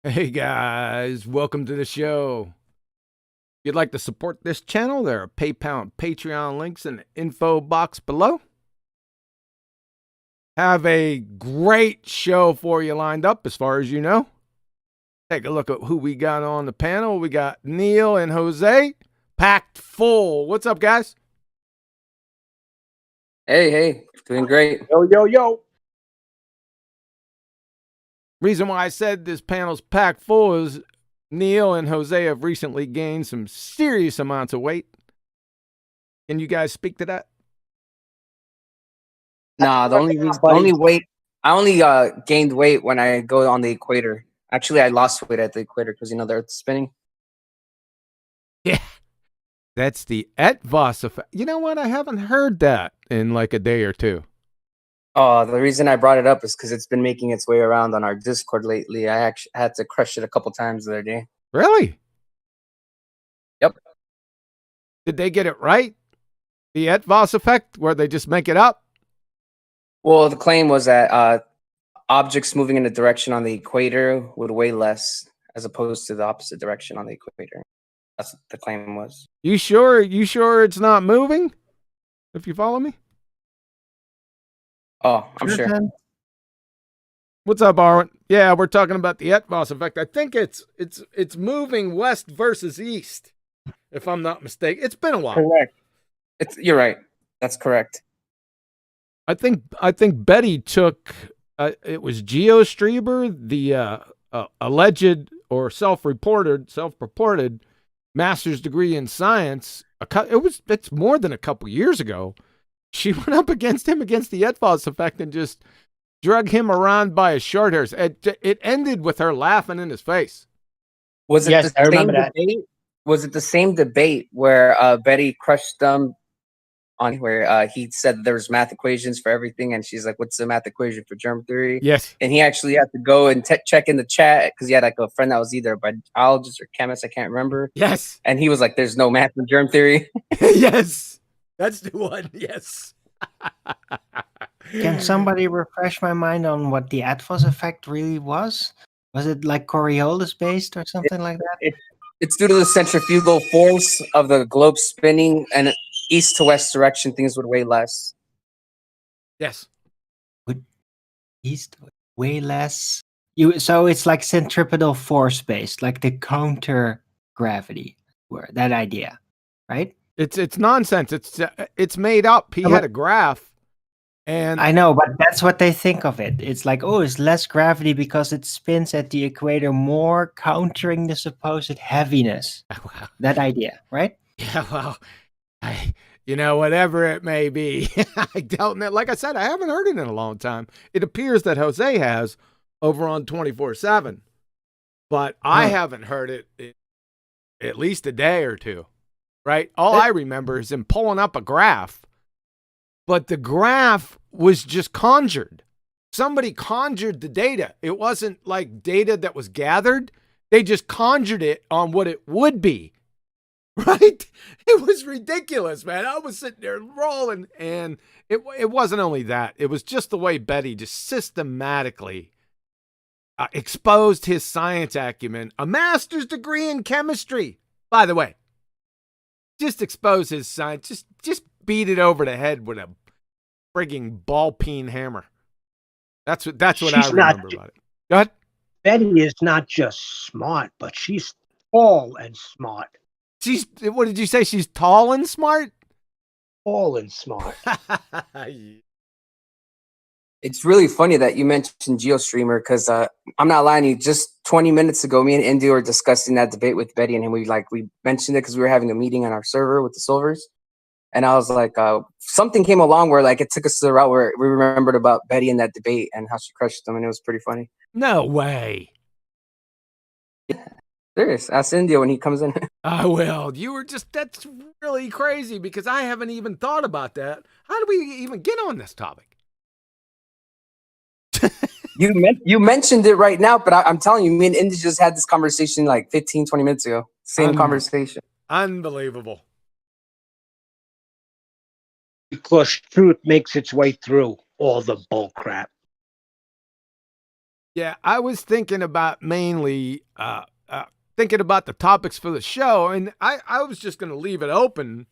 Hey guys, welcome to the show. If you'd like to support this channel, there are PayPal and Patreon links in the info box below. Have a great show for you lined up as far as you know. Take a look at who we got on the panel. We got Neil and Jose, packed full. What's up, guys? Hey, doing great. Yo. Reason why I said this panel's packed full is Neil and Jose have recently gained some serious amounts of weight. Can you guys speak to that? Nah, the only weight I only gained weight when I go on the equator. Actually, I lost weight at the equator because the Earth's spinning. Yeah, that's the Etvos effect. You know what? I haven't heard that in like a day or two. Oh, the reason I brought it up is because it's been making its way around on our Discord lately. I actually had to crush it a couple times the other day. Really? Yep. Did they get it right? The Etvos effect, where they just make it up? Well, the claim was that objects moving in a direction on the equator would weigh less as opposed to the opposite direction on the equator. That's what the claim was. You sure? You sure it's not moving? If you follow me? Oh, I'm sure. What's up, Arwen? Yeah, we're talking about the Etvos effect. I think it's moving west versus east, if I'm not mistaken. It's been a while. Correct. You're right. That's correct. I think Betty took it was GeoStreber, the alleged or self-purported master's degree in science. It's more than a couple years ago. She went up against him against the Etvos effect and just drug him around by his short hairs. It ended with her laughing in his face. Was it the same debate? Was it the same debate where Betty crushed them on where he said there was math equations for everything, and she's like, "What's the math equation for germ theory?" Yes. And he actually had to go and check in the chat because he had like a friend that was either a biologist or chemist, I can't remember. Yes. And he was like, "There's no math in germ theory." Yes. That's the one. Yes. Can somebody refresh my mind on what the Etvos effect really was? Was it like Coriolis based or something like that? It's due to the centrifugal force of the globe spinning, and east to west direction, things would weigh less. Yes. Would east way less? So it's like centripetal force based, like the counter gravity, that idea, right? It's nonsense. It's made up. He had a graph, and I know, but that's what they think of it. It's like, oh, it's less gravity because it spins at the equator more, countering the supposed heaviness. Wow. That idea, right? Yeah, well, whatever it may be, I don't know. Like I said, I haven't heard it in a long time. It appears that Jose has over on 24/7, but I haven't heard it in at least a day or two, right? All I remember is him pulling up a graph, but the graph was just conjured. Somebody conjured the data. It wasn't like data that was gathered. They just conjured it on what it would be. Right? It was ridiculous, man. I was sitting there rolling, and it wasn't only that. It was just the way Betty just systematically exposed his science acumen, a master's degree in chemistry, by the way. Just expose his science. Just beat it over the head with a frigging ball peen hammer. That's what I remember about it. Go ahead. Betty is not just smart, but she's tall and smart. What did you say? She's tall and smart? Tall and smart. It's really funny that you mentioned GeoStreamer because I'm not lying to you. Just 20 minutes ago, me and Indy were discussing that debate with Betty, and we mentioned it because we were having a meeting on our server with the Silvers. And I was like, something came along where like it took us to the route where we remembered about Betty in that debate and how she crushed them, and it was pretty funny. No way. Yeah, serious. Ask India when he comes in. I will. That's really crazy because I haven't even thought about that. How do we even get on this topic? You mentioned it right now, but I'm telling you, me and Indy just had this conversation like 15, 20 minutes ago. Same conversation. Unbelievable. Because truth makes its way through all the bull crap. Yeah, I was thinking about mainly thinking about the topics for the show, and I was just going to leave it open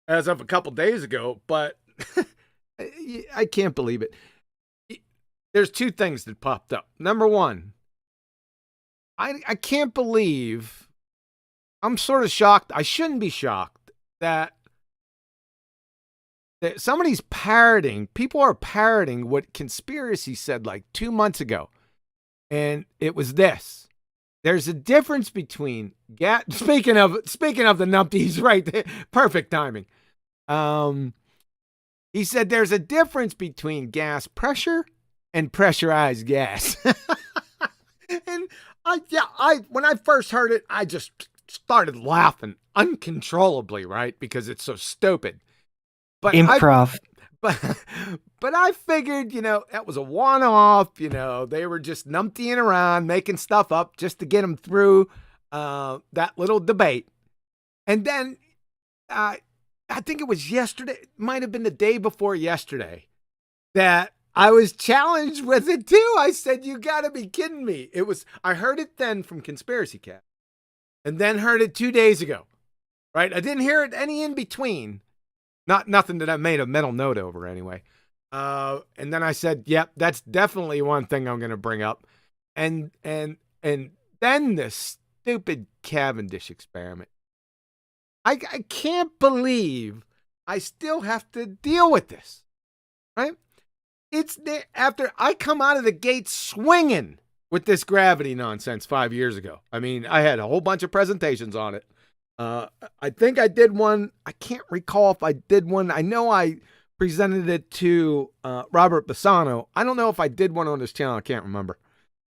as of a couple days ago, but I can't believe it. There's two things that popped up. Number one, I can't believe, I'm sort of shocked. I shouldn't be shocked that somebody's parroting, people are parroting what Conspiracy said like 2 months ago. And it was this. There's a difference between speaking of the numpties, right there, perfect timing. He said there's a difference between gas pressure and pressurized gas. And when I first heard it, I just started laughing uncontrollably, right? Because it's so stupid. But Improv. But I figured, that was a one-off. They were just numptying around, making stuff up just to get them through that little debate. And then I think it was yesterday, it might have been the day before yesterday, that I was challenged with it too. I said, you got to be kidding me. I heard it then from Conspiracy Cat, and then heard it 2 days ago, right? I didn't hear it any in between. Nothing that I made a mental note over anyway. And then I said, yep, that's definitely one thing I'm going to bring up. And then this stupid Cavendish experiment. I can't believe I still have to deal with this, right? It's after I come out of the gate swinging with this gravity nonsense 5 years ago. I mean, I had a whole bunch of presentations on it. I think I did one. I can't recall if I did one. I know I presented it to Robert Bassano. I don't know if I did one on this channel. I can't remember.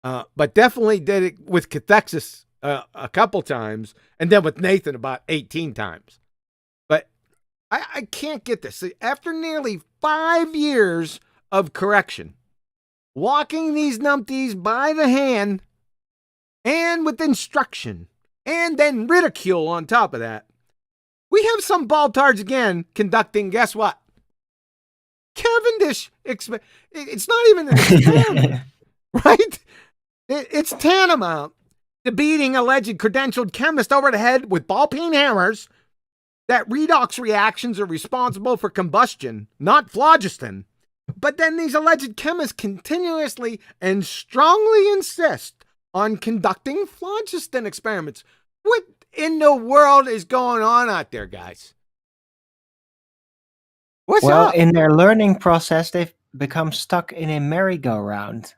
But definitely did it with Cathexis a couple times, and then with Nathan about 18 times. But I can't get this. See, after nearly 5 years of correction, walking these numpties by the hand and with instruction, and then ridicule on top of that, we have some baltards again conducting, guess what? Cavendish. It's not even an experiment, right? It's tantamount to beating alleged credentialed chemists over the head with ball-peen hammers that redox reactions are responsible for combustion, not phlogiston. But then these alleged chemists continuously and strongly insist on conducting phlogiston experiments. What in the world is going on out there, guys? What's up? In their learning process, they've become stuck in a merry-go-round,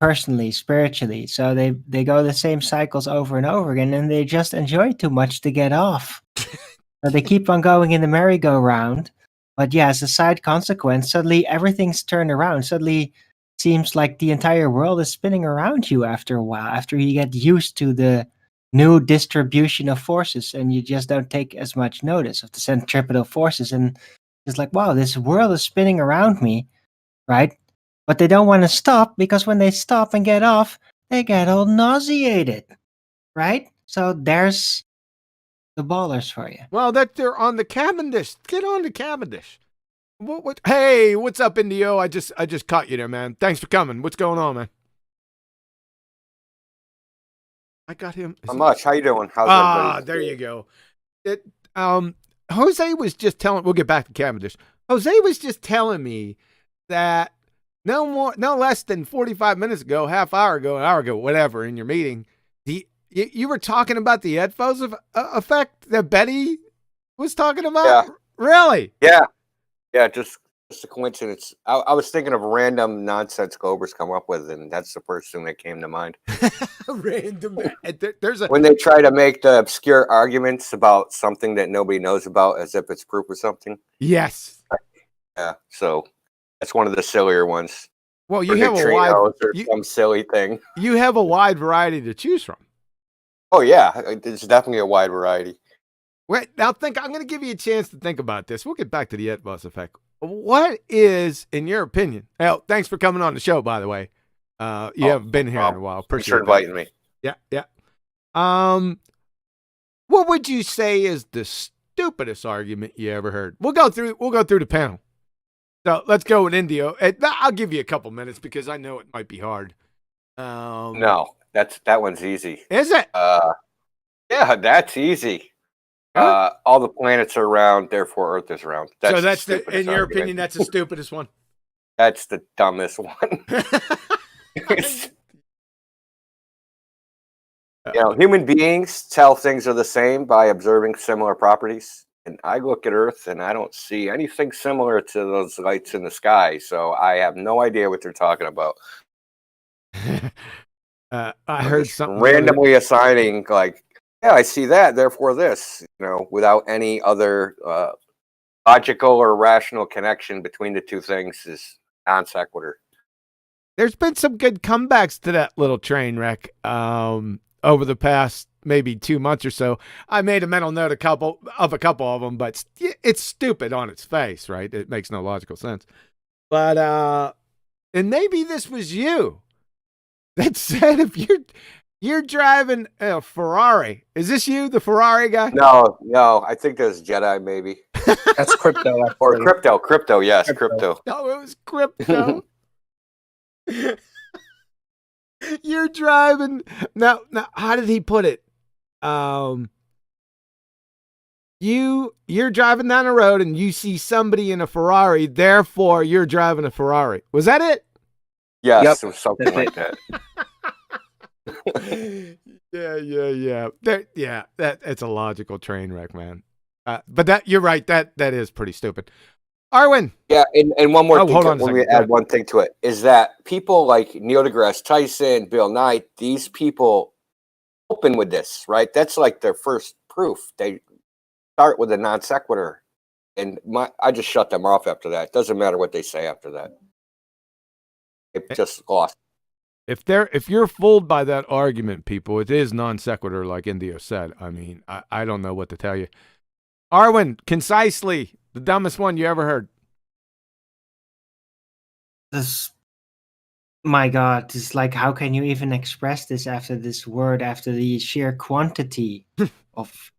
personally, spiritually. So they go the same cycles over and over again, and they just enjoy too much to get off. So they keep on going in the merry-go-round. But yeah, as a side consequence, suddenly everything's turned around. Suddenly seems like the entire world is spinning around you after a while, after you get used to the new distribution of forces, and you just don't take as much notice of the centripetal forces, and it's like, wow, this world is spinning around me, right? But they don't want to stop, because when they stop and get off, they get all nauseated, right? So there's the ballers for you. Well, that they're on the Cavendish. Get on the Cavendish. What? Hey, what's up, Indio? I just caught you there, man. Thanks for coming. What's going on, man? I got him. Not much. How you doing? How's everybody? There you go. Jose was just telling. We'll get back to Cavendish. Jose was just telling me that no less than 45 minutes ago, an hour ago, whatever, in your meeting, you were talking about the Edfos effect that Betty was talking about. Yeah. Really? Yeah. Just a coincidence. I was thinking of random nonsense Cobras come up with, and that's the first thing that came to mind. Random. When they try to make the obscure arguments about something that nobody knows about as if it's proof of something. Yes. Yeah. So that's one of the sillier ones. Well, you have a wide some silly thing. You have a wide variety to choose from. Oh yeah, it's definitely a wide variety. Wait, now I'm going to give you a chance to think about this. We'll get back to the Edfos effect. What is, in your opinion? Hell, thanks for coming on the show, by the way. You haven't been here in a while. Appreciate for inviting me. Yeah. What would you say is the stupidest argument you ever heard? We'll go through the panel. So let's go with Indio. I'll give you a couple minutes because I know it might be hard. No, that one's easy. Is it? Yeah, that's easy. Huh? All the planets are round, therefore Earth is round. So that's the in stupidest your argument. opinion, that's the stupidest one. That's the dumbest one. Human beings tell things are the same by observing similar properties. And I look at Earth and I don't see anything similar to those lights in the sky. So I have no idea what they're talking about. I heard something randomly assigning, like, yeah, I see that, therefore this, without any other logical or rational connection between the two things is non sequitur. There's been some good comebacks to that little train wreck over the past maybe 2 months or so. I made a mental note of a couple of them, but it's stupid on its face, right? It makes no logical sense. But and maybe this was you that said if you're driving a Ferrari, is this you, the Ferrari guy? No, I think there's Jedi maybe. That's crypto. Or crypto, yes, crypto. No, it was crypto. You're driving now. How did he put it? You're driving down the road and you see somebody in a Ferrari, therefore you're driving a Ferrari. Was that it? Yes, Yep, it was something like that. Yeah. It's a logical train wreck, man. But you're right. That is pretty stupid. Arwen. Yeah, and one more thing. Hold on a let second. me add one thing to it. Is that people like Neil deGrasse Tyson, Bill Nye, these people open with this, right? That's like their first proof. They start with a non sequitur, and I just shut them off after that. It doesn't matter what they say after that. It just lost. If you're fooled by that argument, people, it is non sequitur, like Indio said. I mean, I don't know what to tell you. Arwen, concisely, the dumbest one you ever heard. My God, it's like, how can you even express this after this word, after the sheer quantity of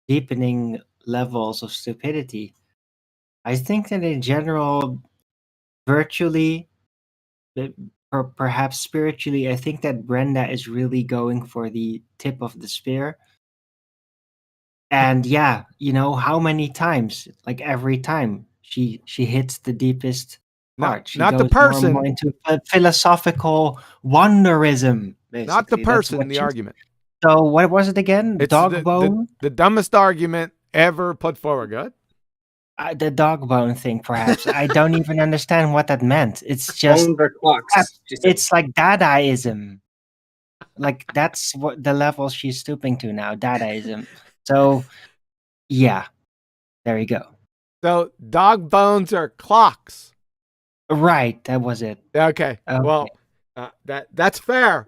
deepening levels of stupidity? I think that in general, virtually, or perhaps spiritually, I think that Brenda is really going for the tip of the spear. And yeah, how many times? Like every time she hits the deepest part. She Not the goes more and person. more into philosophical wonderism, basically. Not the That's person, what the argument. So what was it again? It's Dog bone? the dumbest argument ever put forward. Good. The dog bone thing, perhaps. I don't even understand what that meant. It's just, Bones or clocks. it's like Dadaism. Like that's what the level she's stooping to now, Dadaism. So, yeah, there you go. So dog bones are clocks. Right, that was it. Okay. Okay. Well, that's fair.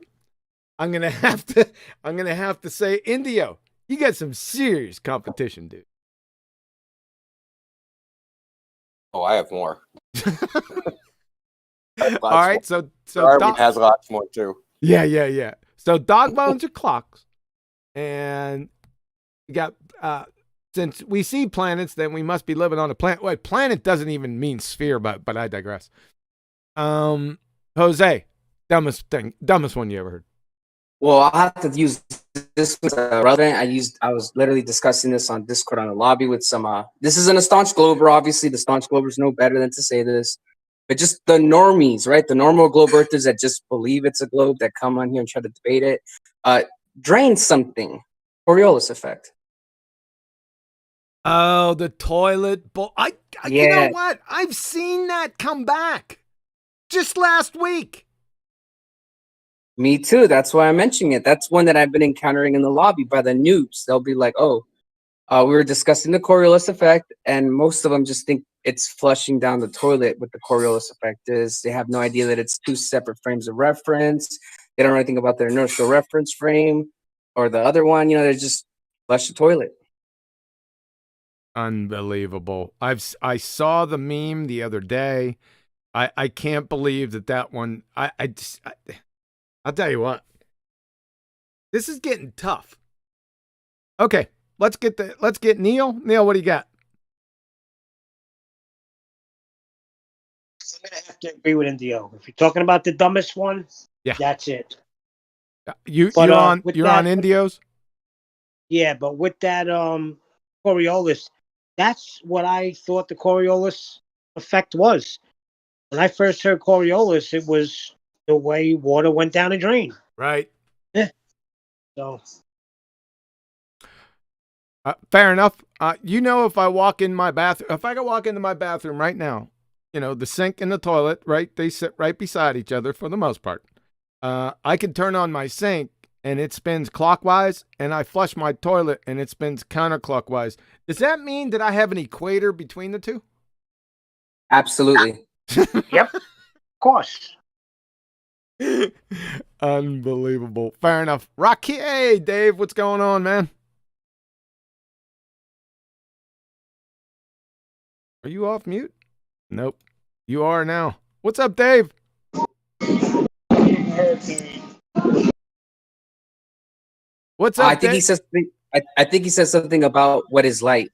I'm gonna have to say, Indio, you got some serious competition, dude. Oh, I have more. All right, so Darwin has lots more too. Yeah. So dog bones are clocks, and you got since we see planets, then we must be living on a planet. Wait, planet doesn't even mean sphere, but I digress. Jose, dumbest one you ever heard. Well, I'll have to use this was relevant. I was literally discussing this on Discord on the lobby with some this isn't a staunch glober, obviously. The staunch globers know better than to say this. But just the normies, right? The normal globe earthers that just believe it's a globe that come on here and try to debate it. Drain something. Coriolis effect. Oh, the toilet bowl. Yeah. You know what? I've seen that come back just last week. Me too. That's why I'm mentioning it. That's one that I've been encountering in the lobby by the noobs. They'll be like, oh, we were discussing the Coriolis effect, and most of them just think it's flushing down the toilet. What the Coriolis effect is. They have no idea that it's two separate frames of reference. They don't know anything about their inertial reference frame or the other one. They just flush the toilet. Unbelievable. I saw the meme the other day. I can't believe that one. I'll tell you what. This is getting tough. Okay, let's get Neil. Neil, what do you got? to agree with Indio. If you're talking about the dumbest one, Yeah. that's it. You're But, on with you're that- on Indios? Yeah, but with that Coriolis, that's what I thought the Coriolis effect was. When I first heard Coriolis, it was the way water went down a drain. Right. So Fair enough. If I walk in my bathroom, if I could walk into my bathroom right now, the sink and the toilet, right? They sit right beside each other for the most part. I can turn on my sink and it spins clockwise, and I flush my toilet and it spins counterclockwise. Does that mean that I have an equator between the two? Absolutely. yep, of course. Unbelievable. Fair enough. Rocky, hey, Dave, what's going on, man? Are you off mute? Nope. You are now. What's up, Dave? What's up, I think Dave? he says. I think he said something about what is light.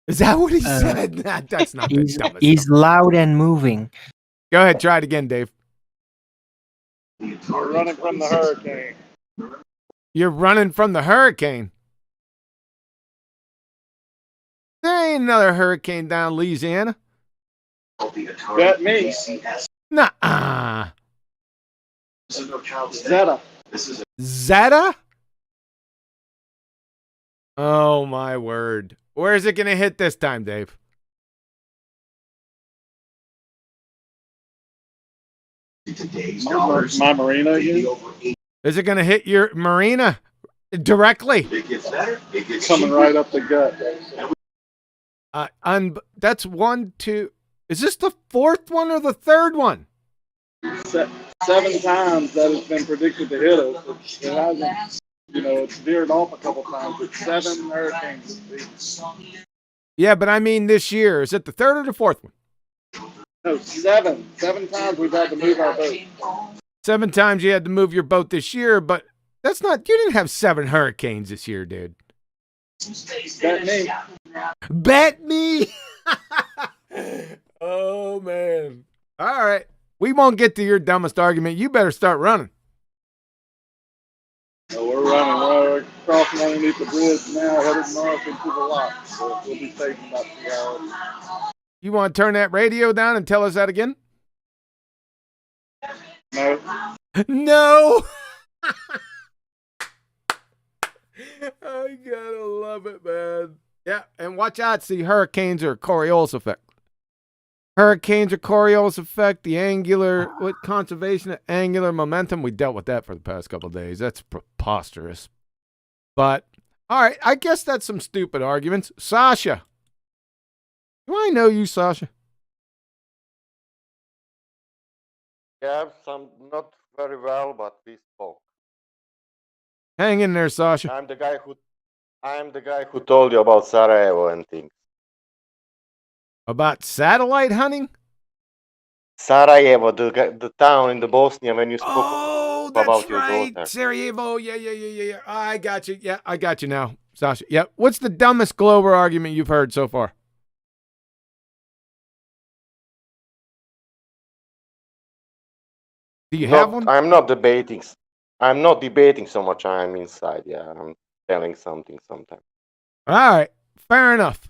Is that what he said? That's not the dumbest He's stuff. loud and moving. Go ahead, try it again, Dave. We're running from the hurricane. You're running from the hurricane. There ain't another hurricane down Louisiana. Bet me. Nuh-uh. Zeta. Zeta? Oh, my word. Where is it going to hit this time, Dave? My marina again? Is it going to hit your marina directly? Coming right up the gut. That's 1, 2. Is this the fourth one or the third one? 7 times that has been predicted to hit us. It hasn't, it's veered off a couple times. It's 7 hurricanes. Yeah, but I mean this year. Is it the third or the fourth one? No, 7. 7 times we've had to move our boat. 7 times you had to move your boat this year, but that's not. You didn't have 7 hurricanes this year, dude. Bet me. Bet me. Oh, man. All right. We won't get to your dumbest argument. You better start running. No, we're running. We're crossing underneath the bridge now, headed north into the lock. So we'll be safe in about 2 hours. You want to turn that radio down and tell us that again? No. No. I gotta love it, man. Yeah, and watch out. See, hurricanes are Coriolis effect. Hurricanes are Coriolis effect. The angular, conservation of angular momentum. We dealt with that for the past couple of days. That's preposterous. But, all right, I guess that's some stupid arguments. Sasha. Do I know you, Sasha? Yeah, some not very well, but we spoke. Hang in there, Sasha. I'm the guy who told you about Sarajevo and things. About satellite hunting? Sarajevo, the town in the Bosnia when you spoke That's about your right. daughter. Sarajevo. Yeah. I got you. Yeah, I got you now, Sasha. Yeah. What's the dumbest Glover argument you've heard so far? Do you have one? I'm not debating. I'm not debating so much. I'm inside. Yeah, I'm telling something sometimes. All right. Fair enough.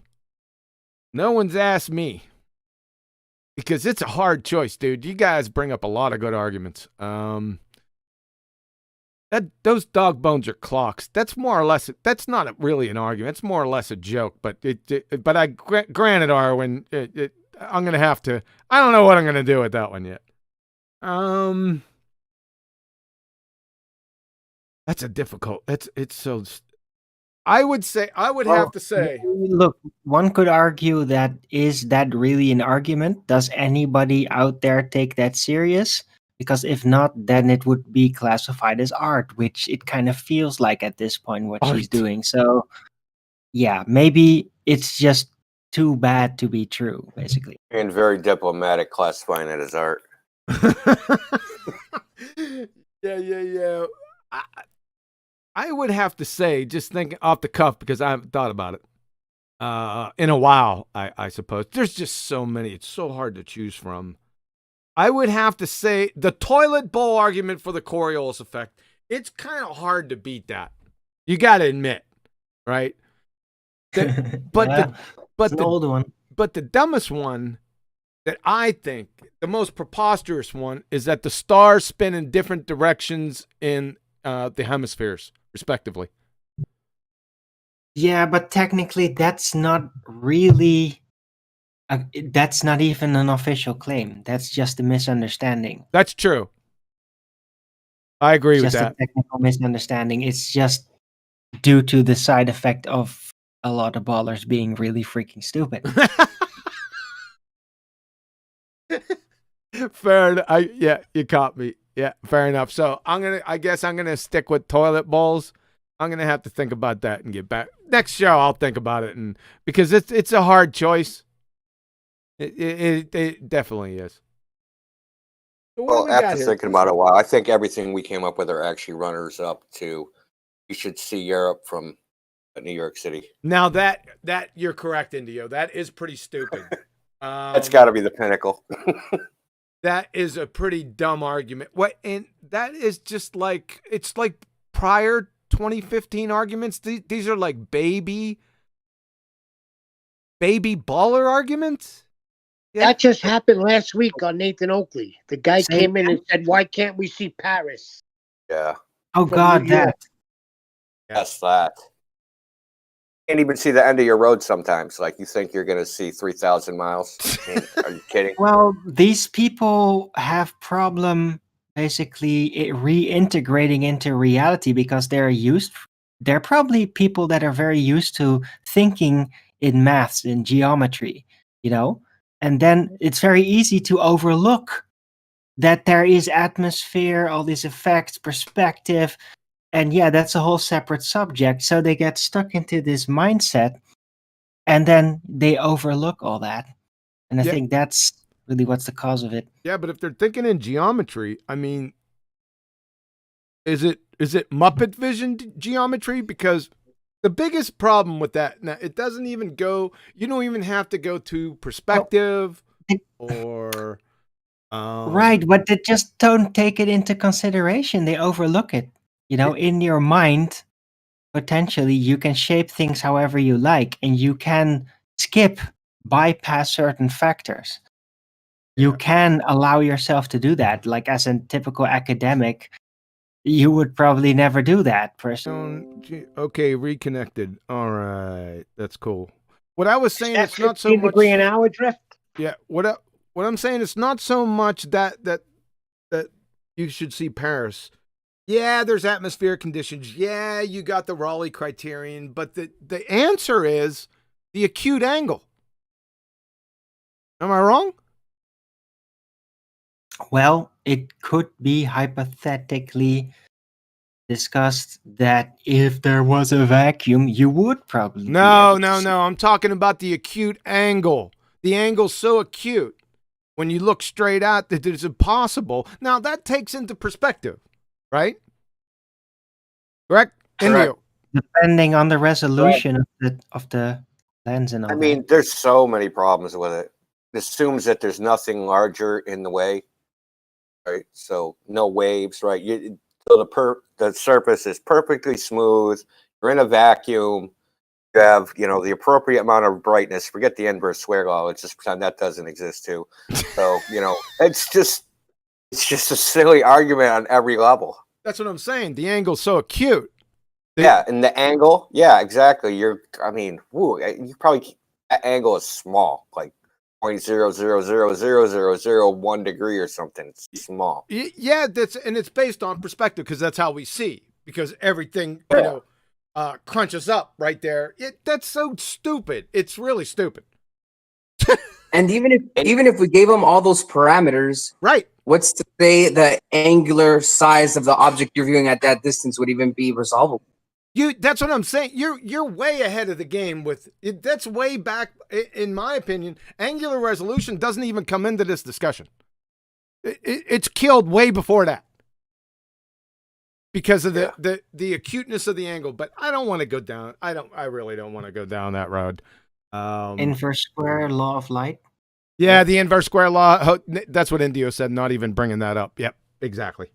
No one's asked me. Because it's a hard choice, dude. You guys bring up a lot of good arguments. Those dog bones are clocks. That's more or less. That's not really an argument. It's more or less a joke. But granted, Arwen, I'm gonna have to. I don't know what I'm gonna do with that one yet. That's a difficult. It's so. I would have to say. Look, one could argue that is that really an argument? Does anybody out there take that serious? Because if not, then it would be classified as art, which it kind of feels like at this point what she's doing. So, yeah, maybe it's just too bad to be true, basically. And very diplomatic classifying it as art. Yeah. I would have to say, just thinking off the cuff, because I haven't thought about it in a while, I suppose. There's just so many. It's so hard to choose from. I would have to say the toilet bowl argument for the Coriolis effect. It's kind of hard to beat that. You got to admit, right? But Yeah, it's an old one. But the dumbest one that I think, the most preposterous one, is that the stars spin in different directions in the hemispheres, respectively. Yeah, but technically that's not really that's not even an official claim. That's just a misunderstanding. That's true. I agree with Just that. a technical misunderstanding. It's just due to the side effect of a lot of ballers being really freaking stupid. Fair enough. Yeah, you caught me. Yeah, fair enough. So I guess I'm gonna stick with toilet bowls. I'm gonna have to think about that and get back. Next show I'll think about it, and because it's a hard choice. It definitely is. So what do Well, we got after here? thinking about it a while, I think everything we came up with are actually runners up to. You should see Europe from New York City. Now that you're correct, Indio. That is pretty stupid. That's got to be the pinnacle. That is a pretty dumb argument. What? And that is just like, it's like prior 2015 arguments. These are like baby baller arguments. Yeah. That just happened last week on Nathan Oakley. The guy Say came in and said, "Why can't we see Paris?" Yeah, Oh From God, New York. that. that's that. Can't even see the end of your road sometimes. Like you think you're going to see 3,000 miles. I mean, are you kidding? Well, these people have problem basically reintegrating into reality because they're probably people that are very used to thinking in maths, in geometry, you know? And then it's very easy to overlook that there is atmosphere, all these effects, perspective, and yeah, that's a whole separate subject. So they get stuck into this mindset and then they overlook all that. And I Yeah. think that's really what's the cause of it. Yeah, but if they're thinking in geometry, I mean, is it Muppet Vision geometry? Because the biggest problem with that, now it doesn't even go. You don't even have to go to perspective or Right, but they just don't take it into consideration. They overlook it. You know, in your mind, potentially you can shape things however you like, and you can bypass certain factors. You Yeah. can allow yourself to do that. Like as a typical academic, you would probably never do that personally. Okay, reconnected. All right, that's cool. What I was saying, That it's not so 15 much. degree an hour drift. Yeah, what I'm saying, it's not so much that you should see Paris. Yeah, there's atmospheric conditions. Yeah, you got the Raleigh criterion, but the answer is the acute angle. Am I wrong? Well, it could be hypothetically discussed that if there was a vacuum, you would probably No. be able to see. I'm talking about the acute angle. The angle's so acute when you look straight out that it's impossible. Now that takes into perspective, right? Correct? Indio. Depending on the resolution of the lens and all I mean, there's so many problems with it. It assumes that there's nothing larger in the way, right? So no waves, right? So the surface is perfectly smooth. You're in a vacuum. You have, the appropriate amount of brightness. Forget the inverse square law. Let's just pretend that doesn't exist too. So, it's just a silly argument on every level. That's what I'm saying. The angle's so acute. Yeah, and the angle, yeah, exactly. You probably, that angle is small, like 0.00000001 degree or something. It's small. Yeah, it's based on perspective because that's how we see. Because everything, crunches up right there. That's so stupid. It's really stupid. And even if we gave them all those parameters, Right. what's to say the angular size of the object you're viewing at that distance would even be resolvable? That's what I'm saying. You're way ahead of the game with it. That's way back, in my opinion. Angular resolution doesn't even come into this discussion. It's killed way before that because of the acuteness of the angle. But I don't want to go down. I really don't want to go down that road. inverse square law of light. Yeah, the inverse square law. That's what Indio said, not even bringing that up. Yep, exactly.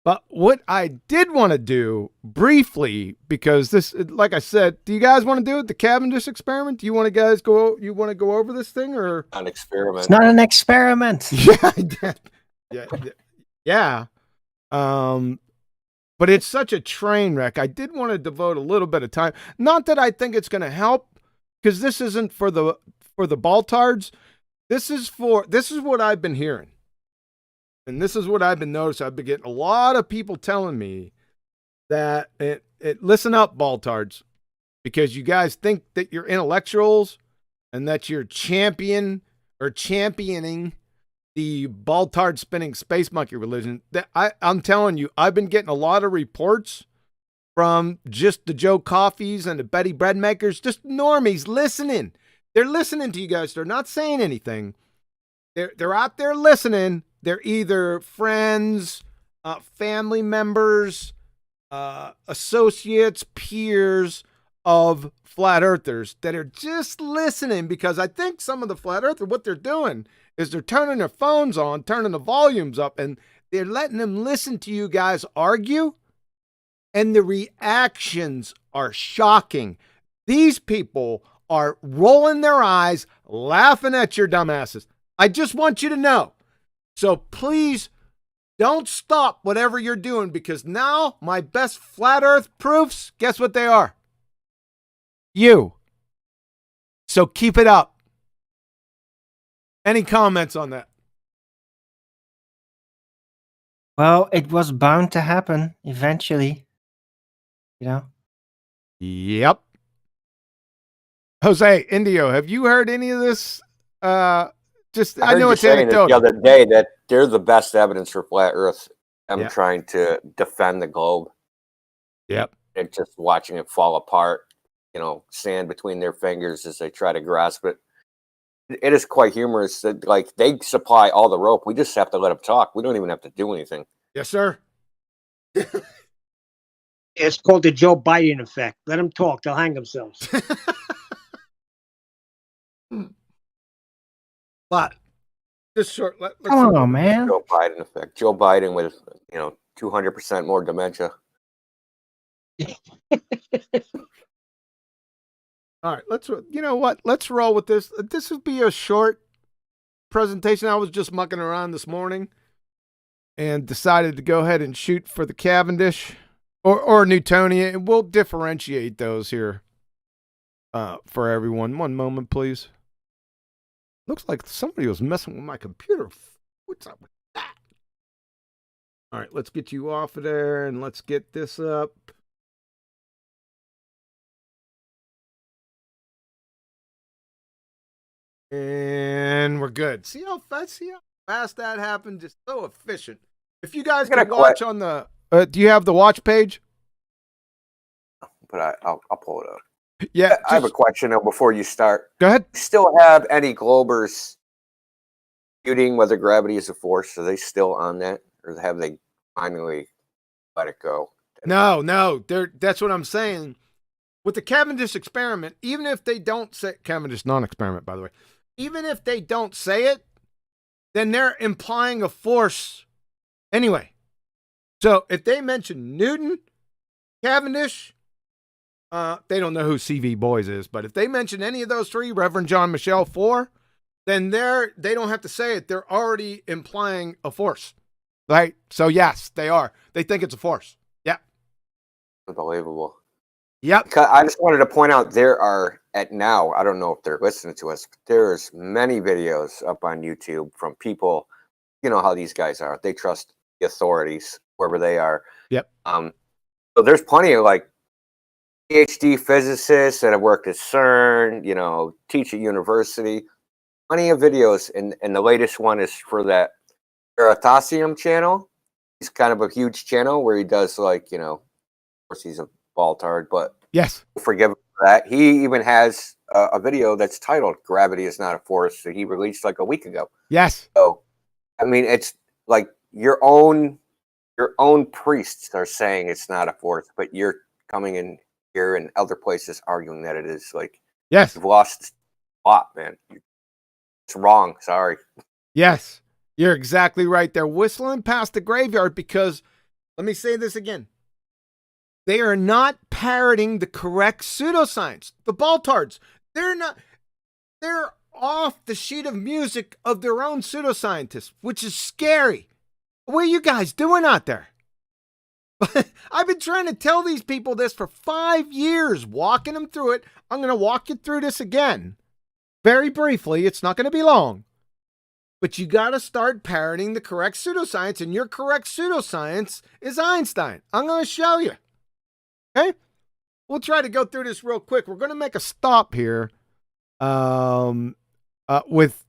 But what I did want to do briefly, because this, like I said, do you guys want to do it? The Cavendish experiment? Do you want to guys go? You want to go over this thing or? An experiment. It's not an experiment. Yeah. But it's such a train wreck. I did want to devote a little bit of time. Not that I think it's going to help, because this isn't for the baltards. This is what I've been hearing. And this is what I've been noticing. I've been getting a lot of people telling me that listen up, baltards, because you guys think that you're intellectuals and that you're championing the baltard spinning space monkey religion. That I'm telling you, I've been getting a lot of reports from just the Joe Coffees and the Betty Bread Makers, just normies listening. They're listening to you guys. They're not saying anything. They're out there listening. They're either friends, family members, associates, peers of flat earthers that are just listening, because I think some of the flat earthers, what they're doing is they're turning their phones on, turning the volumes up, and they're letting them listen to you guys argue, and the reactions are shocking. These people are rolling their eyes, laughing at your dumbasses. I just want you to know. So please don't stop whatever you're doing, because now my best flat earth proofs, guess what they are? You. So keep it up. Any comments on that? Well, it was bound to happen eventually. You know? Yep. Jose, Indio, have you heard any of this? I know it's anecdotal. The other day that they're the best evidence for flat Earth. I'm Yep. trying to defend the globe. Yep. And just watching it fall apart, sand between their fingers as they try to grasp it. It is quite humorous that, like, they supply all the rope. We just have to let them talk. We don't even have to do anything. Yes, sir. It's called the Joe Biden effect. Let them talk. They'll hang themselves. But just short. Let's Come on, man. Joe Biden effect. Joe Biden with 200% more dementia. All right, you know what? Let's roll with this. This would be a short presentation. I was just mucking around this morning and decided to go ahead and shoot for the Cavendish or Newtonian, and we'll differentiate those here for everyone. One moment, please. Looks like somebody was messing with my computer. What's up with that? All right, let's get you off of there and let's get this up. And we're good. See how fast that happened? Just so efficient. If you guys can watch on the, do you have the watch page? But I'll pull it up. Yeah. I have a question before you start. Go ahead. Still have any Globers disputing whether gravity is a force? Are they still on that, or have they finally let it go? No. That's what I'm saying. With the Cavendish experiment, even if they don't say Cavendish non-experiment, by the way, even if they don't say it, then they're implying a force anyway. So if they mention Newton, Cavendish, they don't know who CV Boys is, but if they mention any of those three, Reverend John Michell 4, then they don't have to say it. They're already implying a force, right? So yes, they are. They think it's a force. Yeah. Unbelievable. Yep. I just wanted to point out there are I don't know if they're listening to us, but there's many videos up on YouTube from people, you know how these guys are. They trust the authorities, wherever they are. Yep. So there's plenty of PhD physicists that have worked at CERN, teach at university. Plenty of videos, and the latest one is for that Atheism channel. He's kind of a huge channel where he does of course he's a baltard, but yes, forgive him for that. He even has a video that's titled "Gravity is Not a Force" that he released a week ago. Yes. So, I mean, it's like your own priests are saying it's not a force, but you're coming in here and other places arguing that it is. Yes, you've lost a lot, man. It's wrong. Sorry. Yes, you're exactly right. They're whistling past the graveyard because, let me say this again. They are not parroting the correct pseudoscience. The Baltards, they're off the sheet of music of their own pseudoscientists, which is scary. What are you guys doing out there? I've been trying to tell these people this for 5 years, walking them through it. I'm going to walk you through this again. Very briefly. It's not going to be long. But you got to start parroting the correct pseudoscience, and your correct pseudoscience is Einstein. I'm going to show you. Okay? We'll try to go through this real quick. We're going to make a stop here with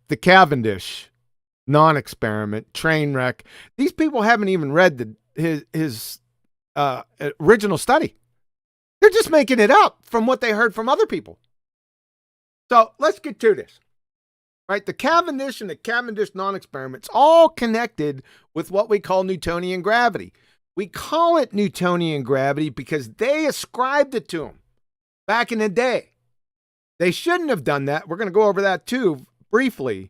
the Cavendish non-experiment, train wreck. These people haven't even read his original study. They're just making it up from what they heard from other people. So let's get to this. Right, the Cavendish and the Cavendish non-experiments all connected with what we call Newtonian gravity. We call it Newtonian gravity because they ascribed it to him back in the day. They shouldn't have done that. We're going to go over that too briefly.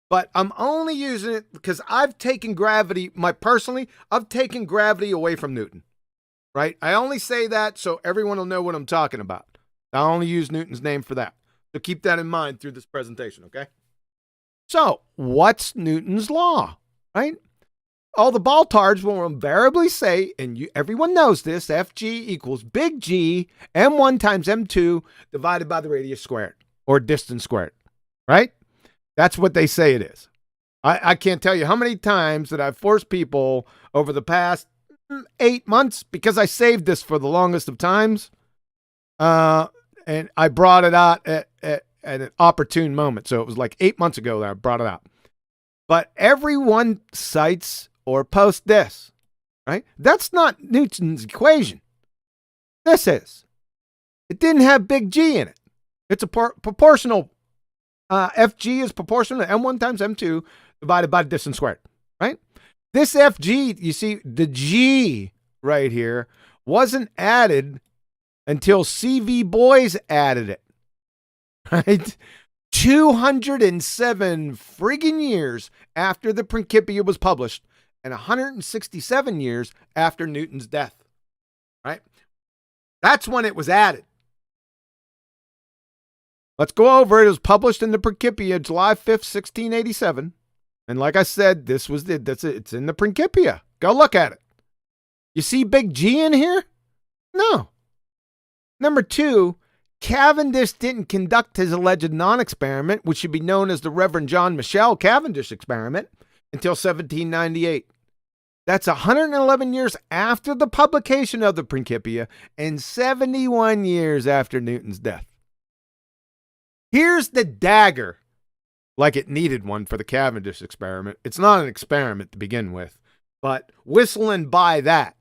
But I'm only using it because I've taken gravity, I've taken gravity away from Newton. Right? I only say that so everyone will know what I'm talking about. I only use Newton's name for that. So keep that in mind through this presentation, okay? So, what's Newton's law, right? All the Baltards will invariably say, and everyone knows this, Fg equals big G, m1 times m2 divided by the radius squared, or distance squared, right? That's what they say it is. I can't tell you how many times that I've forced people over the past 8 months, because I saved this for the longest of times, and I brought it out at an opportune moment. So it was like 8 months ago that I brought it out. But everyone cites or posts this, right? That's not Newton's equation. This is. It didn't have big G in it. It's a proportional. Fg is proportional to m1 times m2 divided by the distance squared, right? This Fg, you see, the G right here wasn't added until C.V. Boyes added it. Right? 207 friggin' years after the Principia was published and 167 years after Newton's death. Right? That's when it was added. Let's go over it. It was published in the Principia July 5th, 1687. And like I said, it's in the Principia. Go look at it. You see big G in here? No. Number 2, Cavendish didn't conduct his alleged non-experiment, which should be known as the Reverend John Michell Cavendish experiment, until 1798. That's 111 years after the publication of the Principia and 71 years after Newton's death. Here's the dagger, like it needed one for the Cavendish experiment. It's not an experiment to begin with, but whistling by that.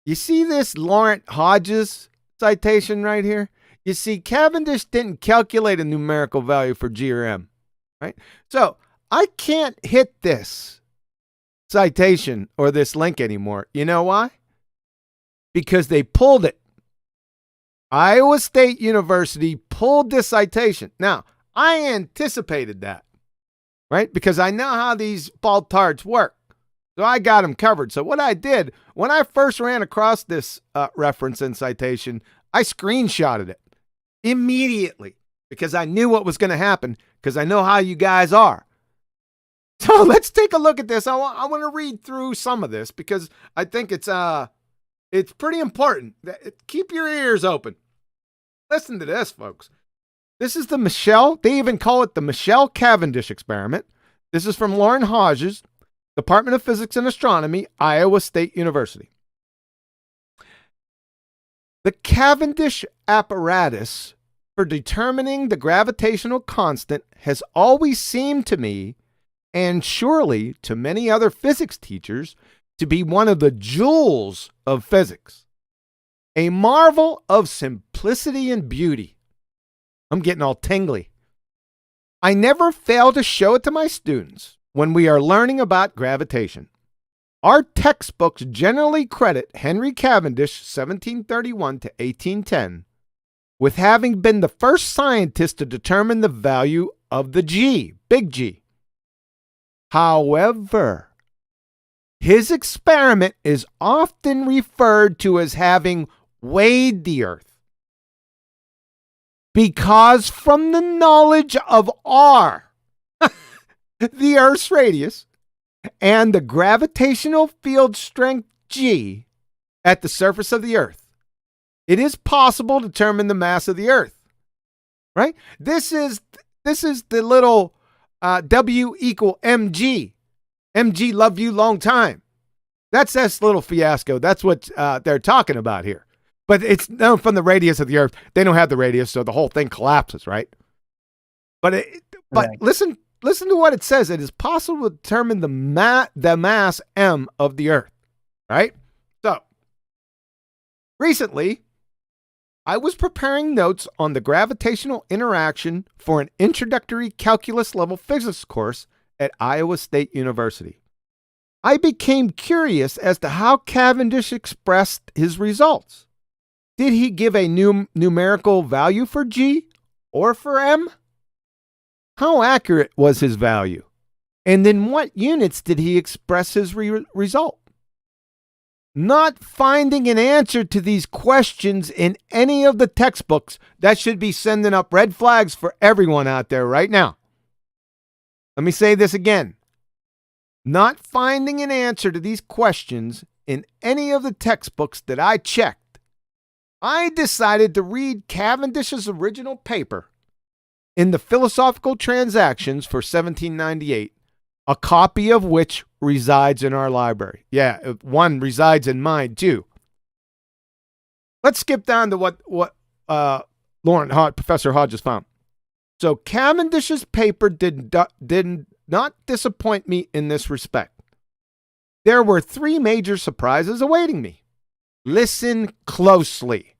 You see this Laurent Hodges citation right here? You see, Cavendish didn't calculate a numerical value for G or M, right? So I can't hit this citation or this link anymore. You know why? Because they pulled it. Iowa State University pulled this citation. Now, I anticipated that, right? Because I know how these Baltards work. So I got them covered. So what I did, when I first ran across this reference and citation, I screenshotted it immediately because I knew what was going to happen because I know how you guys are. So let's take a look at this. I want to read through some of this because I think it's pretty important. Keep your ears open. Listen to this, folks. This is the Michell. They even call it the Michell Cavendish experiment. This is from Laurent Hodges, Department of Physics and Astronomy, Iowa State University. The Cavendish apparatus for determining the gravitational constant has always seemed to me, and surely to many other physics teachers, to be one of the jewels of physics. A marvel of simplicity and beauty. I'm getting all tingly. I never fail to show it to my students when we are learning about gravitation. Our textbooks generally credit Henry Cavendish, 1731 to 1810, with having been the first scientist to determine the value of the G, big G. However, his experiment is often referred to as having weighed the Earth, because from the knowledge of R, the Earth's radius, and the gravitational field strength G at the surface of the Earth, it is possible to determine the mass of the Earth. Right? This is the little W equal mg. Mg, love you long time. That's this little fiasco. That's what they're talking about here. But it's known from the radius of the Earth. They don't have the radius, so the whole thing collapses, right? But Right. listen to what it says. It is possible to determine the mass m of the Earth, right? So recently, I was preparing notes on the gravitational interaction for an introductory calculus level physics course at Iowa State University. I became curious as to how Cavendish expressed his results. Did he give a numerical value for G or for M? How accurate was his value? And in what units did he express his result? Not finding an answer to these questions in any of the textbooks, that should be sending up red flags for everyone out there right now. Let me say this again. Not finding an answer to these questions in any of the textbooks that I checked, I decided to read Cavendish's original paper in the Philosophical Transactions for 1798, a copy of which resides in our library. Yeah, one resides in mine too. Let's skip down to what Professor Hodges found. So Cavendish's paper did not disappoint me in this respect. There were 3 major surprises awaiting me. Listen closely.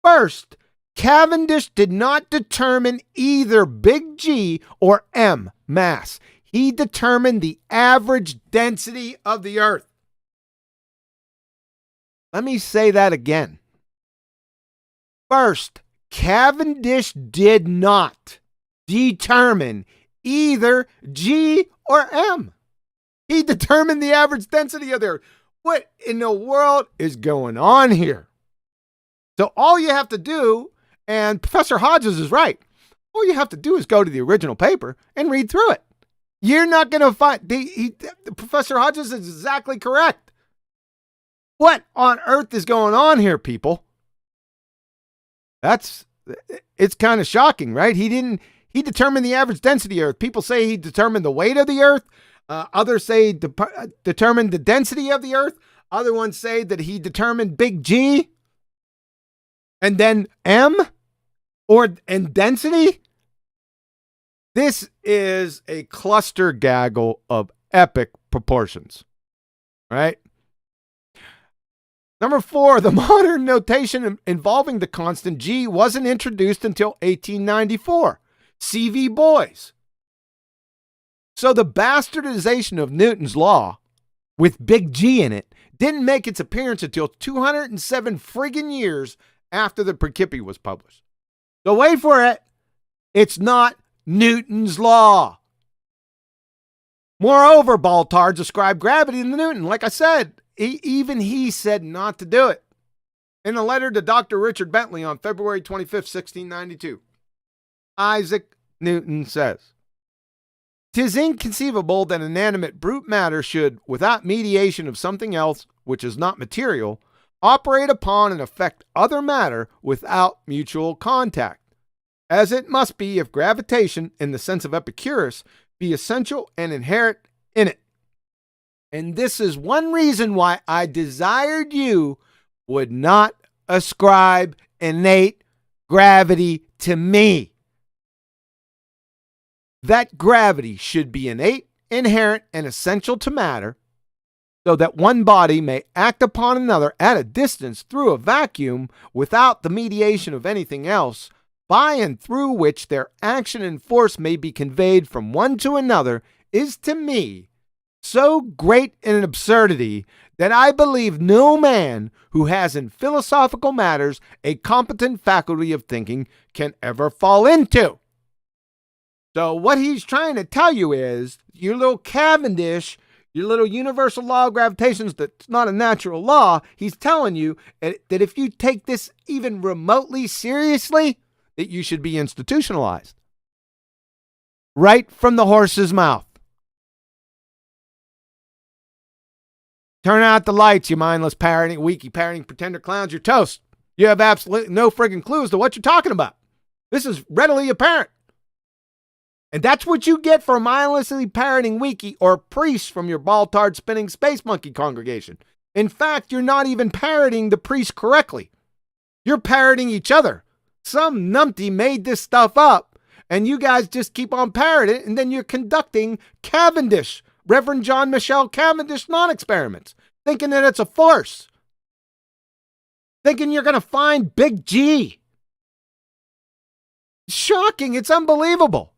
First, Cavendish did not determine either big G or M mass. He determined the average density of the Earth. Let me say that again. First, Cavendish did not determine either G or M. He determined the average density of the Earth. What in the world is going on here? So all you have to do, and Professor Hodges is right, all you have to do is go to the original paper and read through it. You're not going to find, Professor Hodges is exactly correct. What on earth is going on here, people? It's kind of shocking, right? He determined the average density of Earth. People say he determined the weight of the Earth. Others say determined the density of the Earth. Other ones say that he determined big G and then M and density. This is a cluster gaggle of epic proportions, right? Number 4, the modern notation involving the constant G wasn't introduced until 1894. C.V. Boyes. So the bastardization of Newton's law with big G in it didn't make its appearance until 207 friggin' years after the Principia was published. So wait for it. It's not Newton's law. Moreover, Baltard described gravity to Newton. Like I said, even he said not to do it. In a letter to Dr. Richard Bentley on February 25th, 1692, Isaac Newton says, "'Tis inconceivable that inanimate brute matter should, without mediation of something else which is not material, operate upon and affect other matter without mutual contact, as it must be if gravitation, in the sense of Epicurus, be essential and inherent in it. And this is one reason why I desired you would not ascribe innate gravity to me. That gravity should be innate, inherent, and essential to matter, so that one body may act upon another at a distance through a vacuum without the mediation of anything else, by and through which their action and force may be conveyed from one to another, is to me so great an absurdity that I believe no man who has in philosophical matters a competent faculty of thinking can ever fall into." So what he's trying to tell you is your little Cavendish, your little universal law of gravitation that's not a natural law. He's telling you that if you take this even remotely seriously, that you should be institutionalized. Right from the horse's mouth. Turn out the lights, you mindless parroting, weaky parroting pretender clowns. You're toast. You have absolutely no friggin' clues to what you're talking about. This is readily apparent. And that's what you get for mindlessly parroting weaky or priest from your ball-tard spinning space monkey congregation. In fact, you're not even parroting the priest correctly. You're parroting each other. Some numpty made this stuff up, and you guys just keep on parroting it, and then you're conducting Cavendish, Reverend John Michell Cavendish non-experiments, thinking that it's a farce. Thinking you're going to find Big G. Shocking. It's unbelievable.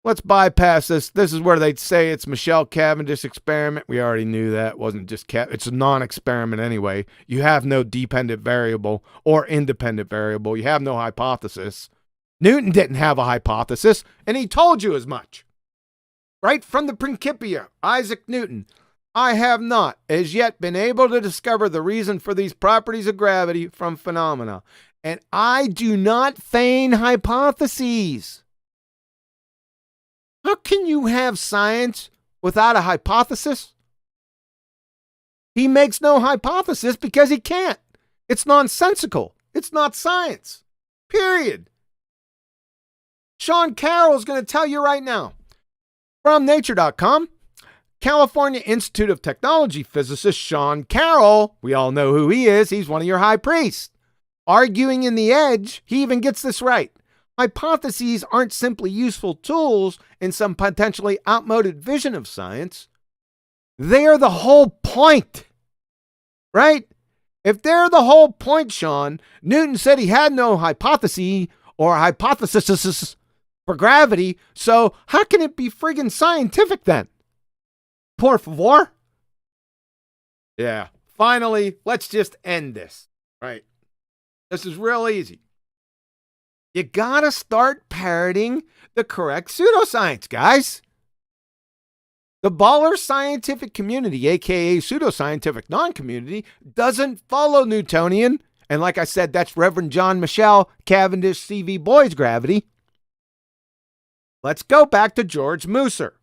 Let's bypass this. This is where they'd say it's Michelle Cavendish experiment. We already knew that. It wasn't just it's a non-experiment anyway. You have no dependent variable or independent variable. You have no hypothesis. Newton didn't have a hypothesis, and he told you as much. Right from the Principia, Isaac Newton. I have not as yet been able to discover the reason for these properties of gravity from phenomena. And I do not feign hypotheses. How can you have science without a hypothesis? He makes no hypothesis because he can't. It's nonsensical. It's not science. Period. Sean Carroll is going to tell you right now. From Nature.com, California Institute of Technology physicist Sean Carroll, we all know who he is, he's one of your high priests. Arguing in The Edge, he even gets this right. Hypotheses aren't simply useful tools in some potentially outmoded vision of science. They are the whole point, right? If they're the whole point, Sean, Newton said he had no hypothesis or hypothesis for gravity, so how can it be friggin' scientific then? Por favor? Yeah, finally, let's just end this, right? This is real easy. You gotta start parroting the correct pseudoscience, guys. The baller scientific community, aka pseudoscientific non-community, doesn't follow Newtonian. And like I said, that's Reverend John Michell Cavendish CV Boys gravity. Let's go back to George Musser.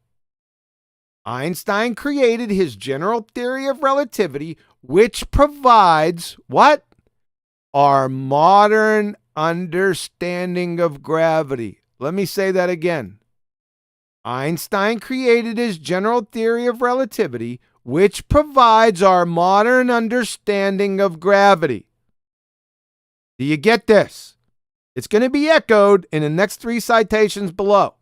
Einstein created his general theory of relativity, which provides what? Our modern understanding of gravity. Let me say that again. Einstein created his general theory of relativity, which provides our modern understanding of gravity. Do you get this? It's going to be echoed in the next 3 citations below.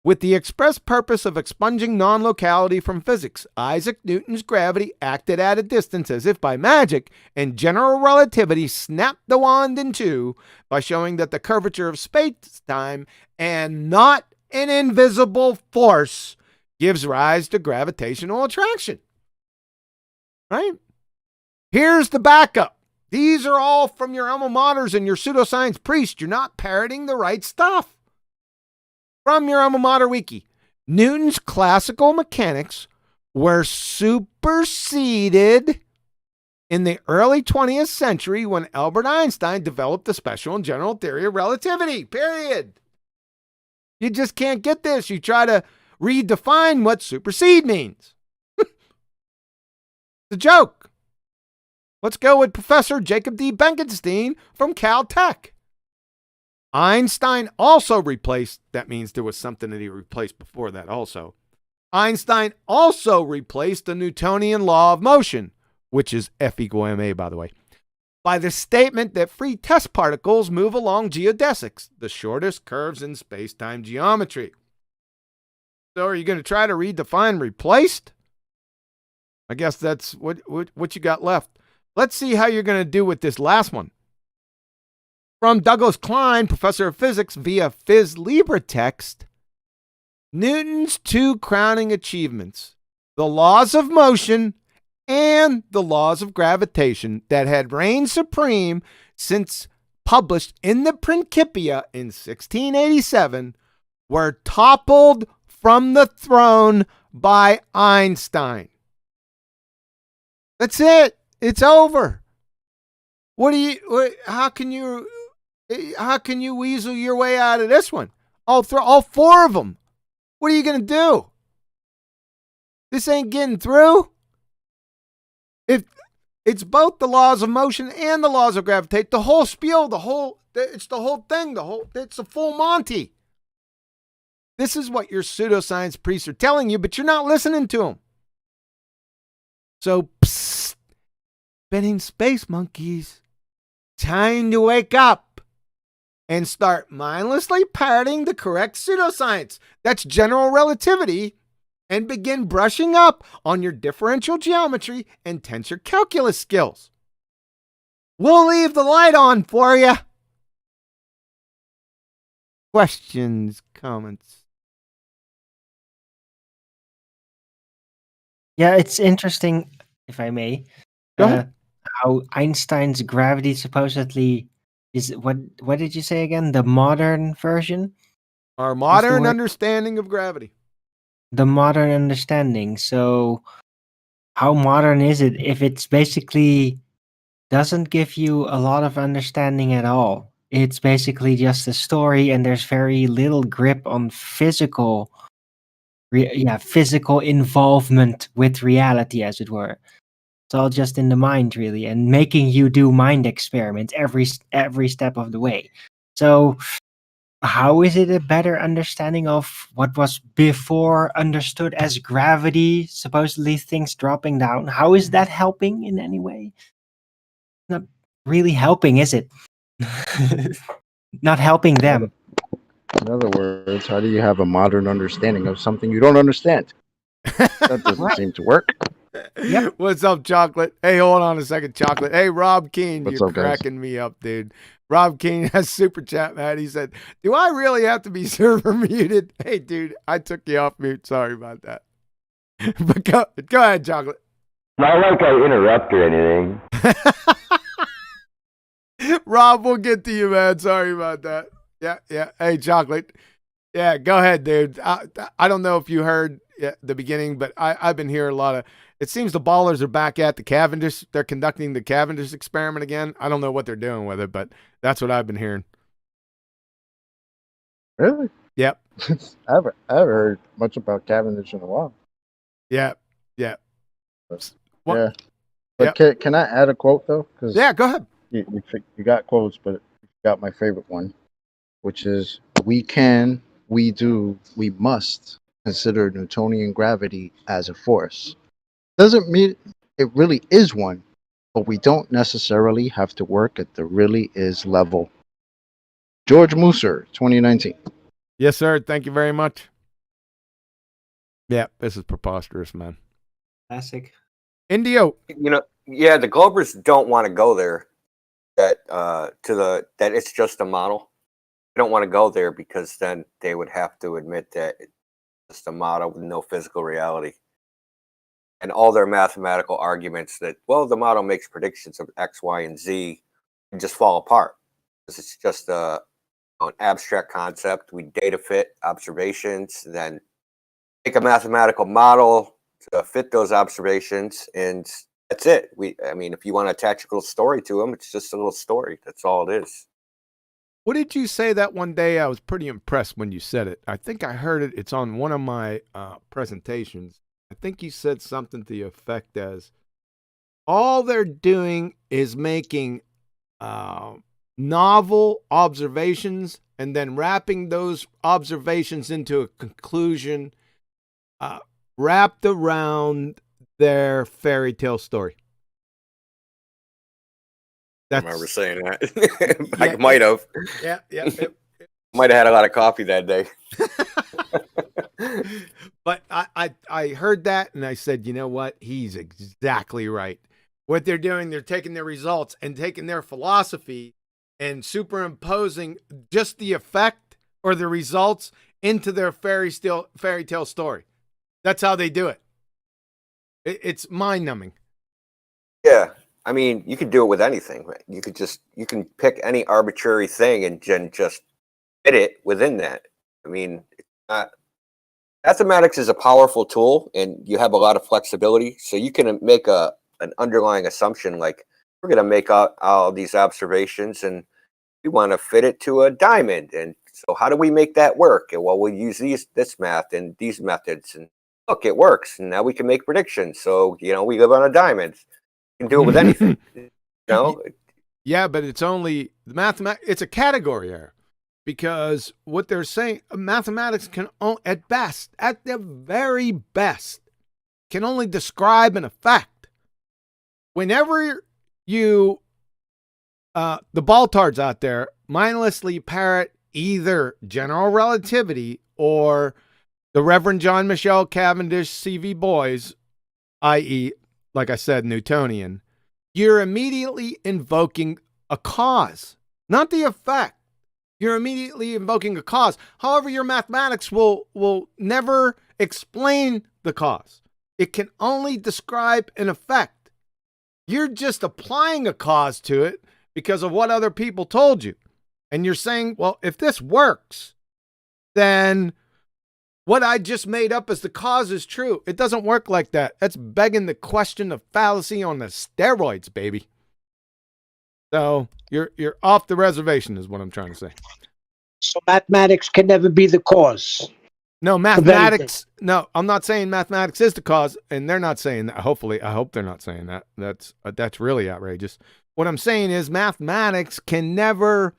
With the express purpose of expunging non-locality from physics, Isaac Newton's gravity acted at a distance as if by magic, and general relativity snapped the wand in two by showing that the curvature of space-time, and not an invisible force, gives rise to gravitational attraction. Right? Here's the backup. These are all from your alma maters and your pseudoscience priest. You're not parroting the right stuff. From your alma mater wiki, Newton's classical mechanics were superseded in the early 20th century when Albert Einstein developed the special and general theory of relativity, period. You just can't get this. You try to redefine what supersede means. It's a joke. Let's go with Professor Jacob D. Benkenstein from Caltech. Einstein also replaced, that means there was something that he replaced before that also. Einstein also replaced the Newtonian law of motion, which is F equal ma, by the way, by the statement that free test particles move along geodesics, the shortest curves in space-time geometry. So are you going to try to redefine replaced? I guess that's what you got left. Let's see how you're going to do with this last one. From Douglas Klein, professor of physics, via Phys Libre text, Newton's 2 crowning achievements, the laws of motion and the laws of gravitation that had reigned supreme since published in the Principia in 1687 were toppled from the throne by Einstein. That's it. It's over. How can you weasel your way out of this one? All four of them. What are you going to do? This ain't getting through. If it's both the laws of motion and the laws of gravitation, the whole spiel, it's the whole thing, it's a full Monty. This is what your pseudoscience priests are telling you, but you're not listening to them. So, psst, spinning space monkeys, time to wake up and start mindlessly parroting the correct pseudoscience. That's general relativity, and begin brushing up on your differential geometry and tensor calculus skills. We'll leave the light on for you. Questions, comments? Yeah, it's interesting, if I may, Go ahead. how Einstein's gravity supposedly is what did you say again? The modern version? Our modern word? understanding of gravity. The modern understanding. So how modern is it if it's basically doesn't give you a lot of understanding at all? It's basically just a story, and there's very little grip on physical involvement with reality, as it were. It's all just in the mind, really, and making you do mind experiments every step of the way. So how is it a better understanding of what was before understood as gravity, supposedly things dropping down? How is that helping in any way? Not really helping, is it? Not helping them. In other words, how do you have a modern understanding of something you don't understand? That doesn't seem to work. Yep. What's up, Chocolate? Hey, hold on a second, Chocolate. Hey, Rob Keane, What's you're up, guys? cracking me up, dude. Rob Keane has super chat, man. He said, "Do I really have to be server muted?" Hey, dude, I took you off mute. Sorry about that. But go ahead, Chocolate. Not like I interrupt or anything. Rob, we'll get to you, man. Sorry about that. Yeah. Hey, Chocolate. Yeah, go ahead, dude. I don't know if you heard the beginning, but I've been hearing a lot of. It seems the ballers are back at the Cavendish. They're conducting the Cavendish experiment again. I don't know what they're doing with it, but that's what I've been hearing. Really? Yep. I haven't heard much about Cavendish in a while. Yeah. What? Yeah. But can I add a quote, though? Cause Yeah, go ahead. you got quotes, but you got my favorite one, which is, we can, we do, we must consider Newtonian gravity as a force. Doesn't mean it really is one, but we don't necessarily have to work at the really is level. George Musser, 2019. Yes, sir. Thank you very much. Yeah, this is preposterous, man. Classic. Indio. The Globers don't want to go there. That it's just a model. They don't want to go there because then they would have to admit that it's just a model with no physical reality. And all their mathematical arguments that, well, the model makes predictions of X, Y, and Z just fall apart. Because it's just an abstract concept. We data fit observations, then make a mathematical model to fit those observations, and that's it. If you want to attach a little story to them, it's just a little story. That's all it is. What did you say that one day? I was pretty impressed when you said it. I think I heard it. It's on one of my presentations. I think you said something to the effect as, all they're doing is making novel observations and then wrapping those observations into a conclusion wrapped around their fairy tale story. I remember saying that. I might have. Yeah. Might have had a lot of coffee that day. But I heard that and I said, you know what? He's exactly right. What they're doing, they're taking their results and taking their philosophy and superimposing just the effect or the results into their fairy tale story. That's how they do it. It's mind-numbing. Yeah. I mean, you could do it with anything. Right? You can pick any arbitrary thing and just fit it within that. I mean, it's not, mathematics is a powerful tool, and you have a lot of flexibility. So you can make an underlying assumption, like we're going to make all these observations, and we want to fit it to a diamond. And so, how do we make that work? And well, we'll use this math and these methods, and look, it works. And now we can make predictions. So we live on a diamond. You can do it with anything. Yeah, but it's only it's a category error, because what they're saying, mathematics can at the very best, can only describe an effect. Whenever you the baltards out there mindlessly parrot either general relativity or the Reverend John Michell Cavendish CV Boys, i.e., like I said, Newtonian, you're immediately invoking a cause, not the effect. You're immediately invoking a cause. However, your mathematics will never explain the cause. It can only describe an effect. You're just applying a cause to it because of what other people told you. And you're saying, well, if this works, then what I just made up as the cause is true. It doesn't work like that. That's begging the question of fallacy on the steroids, baby. So you're off the reservation is what I'm trying to say. So mathematics can never be the cause. No, mathematics. No, I'm not saying mathematics is the cause, and they're not saying that. Hopefully, I hope they're not saying that. That's really outrageous. What I'm saying is mathematics can never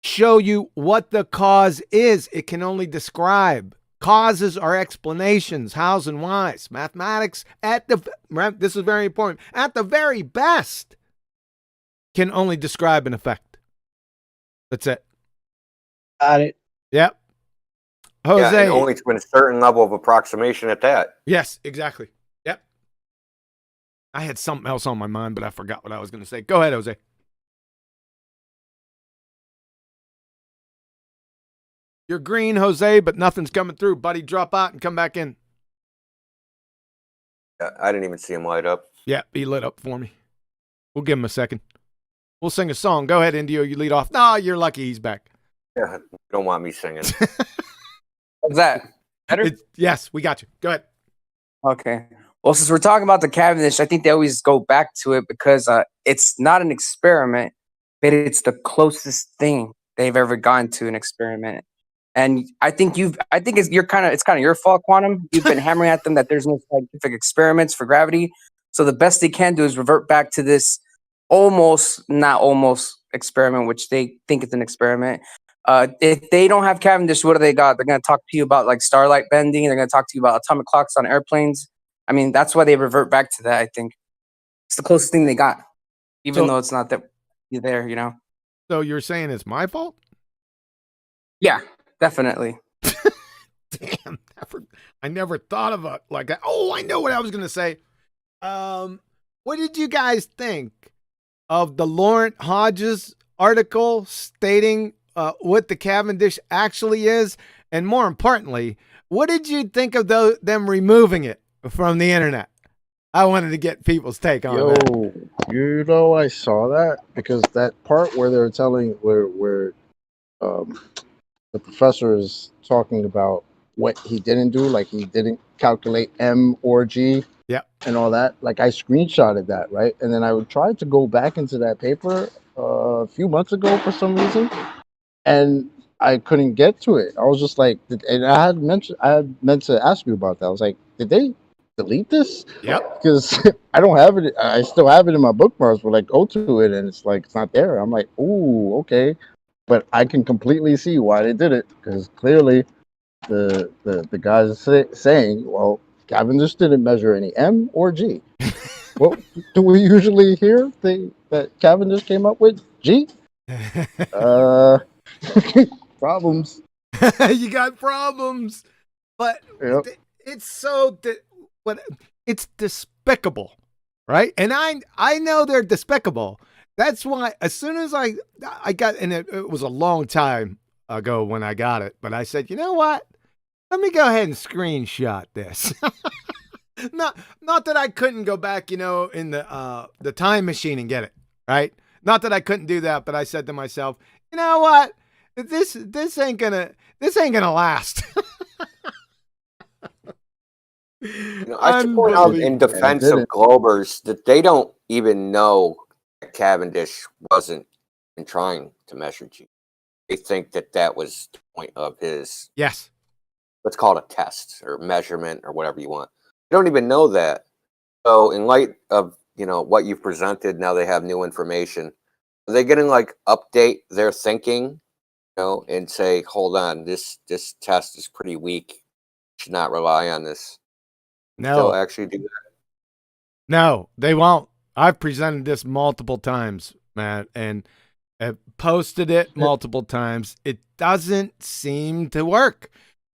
show you what the cause is. It can only describe. Causes are explanations, hows and whys. Mathematics this is very important, at the very best, can only describe an effect. That's it. Got it. Yep. Jose. Yeah, and only to a certain level of approximation at that. Yes, exactly. Yep. I had something else on my mind, but I forgot what I was going to say. Go ahead, Jose. You're green, Jose, but nothing's coming through. Buddy, drop out and come back in. I didn't even see him light up. Yeah, he lit up for me. We'll give him a second. We'll sing a song. Go ahead, Indio. You lead off. No, you're lucky he's back. Yeah, you don't want me singing. What's that? Better? Yes, we got you. Go ahead. Okay. Well, since we're talking about the Cavendish, I think they always go back to it because it's not an experiment, but it's the closest thing they've ever gone to an experiment. And I think it's kind of your fault, Quantum. You've been hammering at them that there's no scientific experiments for gravity. So the best they can do is revert back to this not almost experiment, which they think is an experiment. If they don't have Cavendish, what do they got? They're going to talk to you about like starlight bending. They're going to talk to you about atomic clocks on airplanes. I mean, that's why they revert back to that, I think. It's the closest thing they got, even though it's not that you're there, So you're saying it's my fault? Yeah, definitely. Damn, I never thought of it like that. Oh, I know what I was going to say. What did you guys think of the Laurent Hodges article stating what the Cavendish actually is? And more importantly, what did you think of them removing it from the internet? I wanted to get people's take on that. I saw that because that part where they're telling where the professor is talking about what he didn't do, like he didn't calculate M or G, and all that. Like I screenshotted that, right? And then I would try to go back into that paper a few months ago for some reason, and I couldn't get to it. I was just like, and I had meant to ask you about that. I was like, did they delete this? Yep. Because I don't have it. I still have it in my bookmarks, but like go to it and it's like it's not there. I'm like, ooh, okay. But I can completely see why they did it because clearly the guys saying, well, Cavendish didn't measure any M or G. What do we usually hear that Cavendish came up with? G? Problems. You got problems. But it's despicable, right? And I know they're despicable. That's why as soon as I got, and it was a long time ago when I got it, but I said, you know what? Let me go ahead and screenshot this. Not that I couldn't go back, in the time machine and get it, right? Not that I couldn't do that, but I said to myself, you know what? This ain't gonna last. I should point out in defense of Globers that they don't even know that Cavendish wasn't even trying to measure G. They think that was the point of his, yes, let's call it a test or measurement or whatever you want. They don't even know that. So in light of, what you've presented, now they have new information. Are they going to update their thinking, and say, hold on, this test is pretty weak. Should not rely on this. no, They'll actually do that. no, they won't. I've presented this multiple times, Matt, and have posted it multiple times. It doesn't seem to work.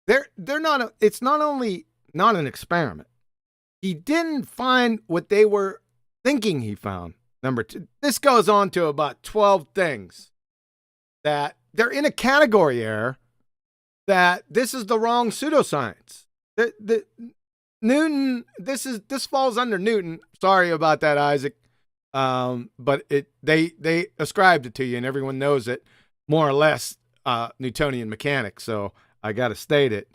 They're not. It's not only not an experiment. He didn't find what they were thinking he found. Number 2. This goes on to about 12 things that they're in a category error. That this is the wrong pseudoscience. The Newton. This falls under Newton. Sorry about that, Isaac. But they ascribed it to you, and everyone knows it, more or less, Newtonian mechanics. So I got to state it.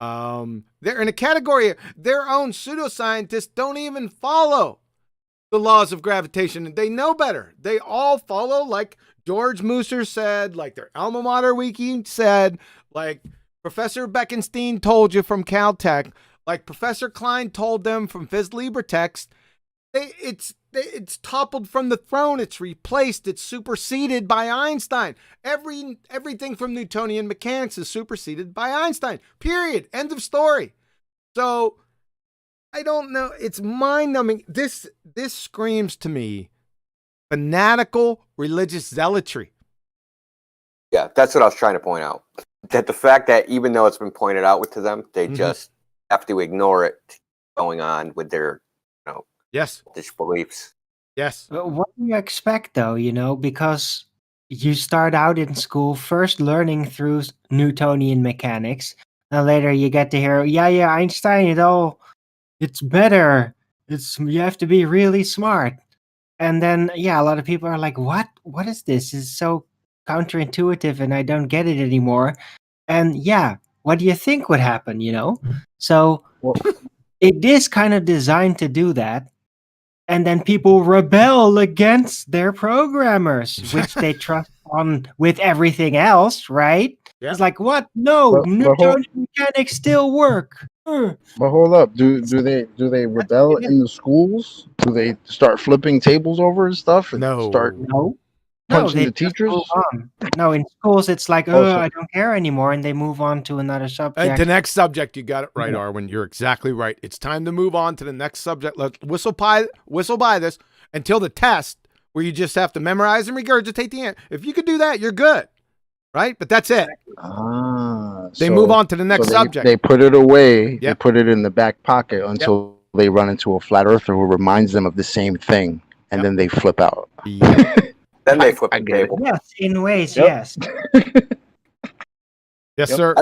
They're in a category. Their own pseudoscientists don't even follow the laws of gravitation. They know better. They all follow, like George Musser said, like their alma mater wiki said, like Professor Bekenstein told you from Caltech, like Professor Klein told them from Phys Libre text. It's toppled from the throne. It's replaced. It's superseded by Einstein. Everything from Newtonian mechanics is superseded by Einstein. Period. End of story. So I don't know. It's mind-numbing. This screams to me fanatical religious zealotry. Yeah, that's what I was trying to point out. That the fact that even though it's been pointed out to them, they just have to ignore it going on with their, Yes. disbeliefs. Yes. What do you expect, though? Because you start out in school first learning through Newtonian mechanics, and later you get to hear, yeah, Einstein, it's better. You have to be really smart. And then, a lot of people are like, what? What is this? It's so counterintuitive, and I don't get it anymore. And what do you think would happen, So it is kind of designed to do that. And then people rebel against their programmers, which they trust on with everything else, right? Yeah. It's like, what? No, Newtonian mechanics still work. But hold up, do they rebel in the schools? Do they start flipping tables over and stuff? And No. start No, punching they the just teachers? move on. No, in schools it's like, Also- I don't care anymore, and they move on to another subject. And the next subject, you got it right, Yeah. Arwen. You're exactly right. It's time to move on to the next subject. Let's whistle by this until the test, where you just have to memorize and regurgitate the answer. If you could do that, you're good, right? But that's it. They move on to the next subject. They put it away. They Yep. put it in the back pocket until they run into a flat earther who reminds them of the same thing, and then they flip out. Then they flip the get it. table. Yes, in ways, Yep. yes. Yes, sir.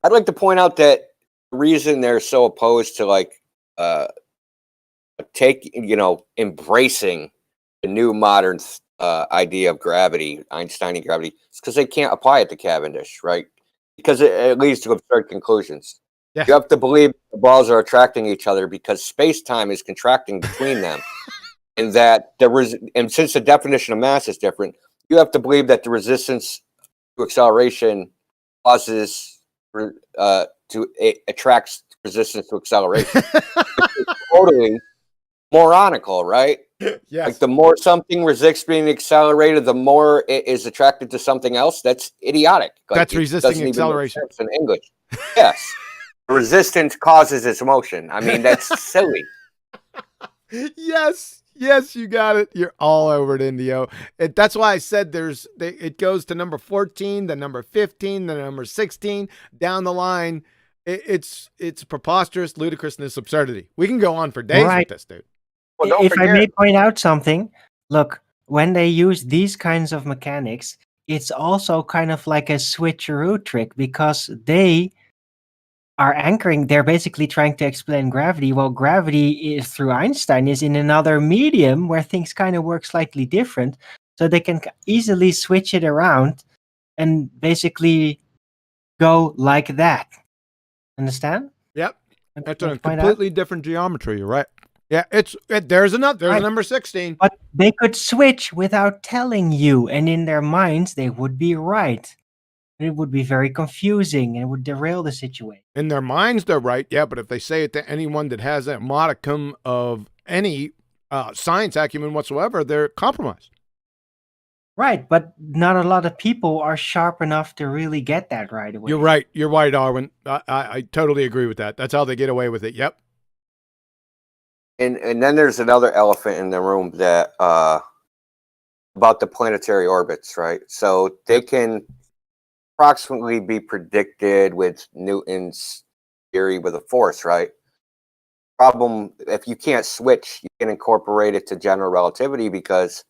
I'd like to point out that the reason they're so opposed to embracing the new modern idea of gravity, Einsteinian gravity, is because they can't apply it to Cavendish, right? Because it leads to absurd conclusions. Yes. You have to believe the balls are attracting each other because space-time is contracting between them. And that and since the definition of mass is different, you have to believe that the resistance to acceleration causes attracts resistance to acceleration. It's totally moronical, right? Yes. Like the more something resists being accelerated, the more it is attracted to something else. That's idiotic. That's it resisting doesn't even make acceleration. sense in English. Yes. Resistance causes its motion. I mean, that's silly. Yes, you got it. You're all over it, Indio. That's why I said it goes to number 14, then number 15, then number 16, down the line. It's preposterous, ludicrousness, absurdity. We can go on for days Right. with this, dude. Well, don't If I forget, may point out something, look, when they use these kinds of mechanics, it's also kind of like a switcheroo trick because they are anchoring. They're basically trying to explain gravity. Well, gravity is through Einstein is in another medium where things kind of work slightly different. So they can easily switch it around and basically go like that. Understand? Yep. That's a Let's point out. completely different geometry. You're right. Yeah, there's Right. number 16. But they could switch without telling you, and in their minds, they would be right. It would be very confusing and it would derail the situation. In their minds, they're right. Yeah, but if they say it to anyone that has a modicum of any science acumen whatsoever, they're compromised. Right, but not a lot of people are sharp enough to really get that right away. You're right. You're right, Arwen. I totally agree with that. That's how they get away with it. Yep. And then there's another elephant in the room that about the planetary orbits, right? So they can approximately be predicted with Newton's theory with a force, right? Problem, if you can't switch, you can incorporate it to general relativity because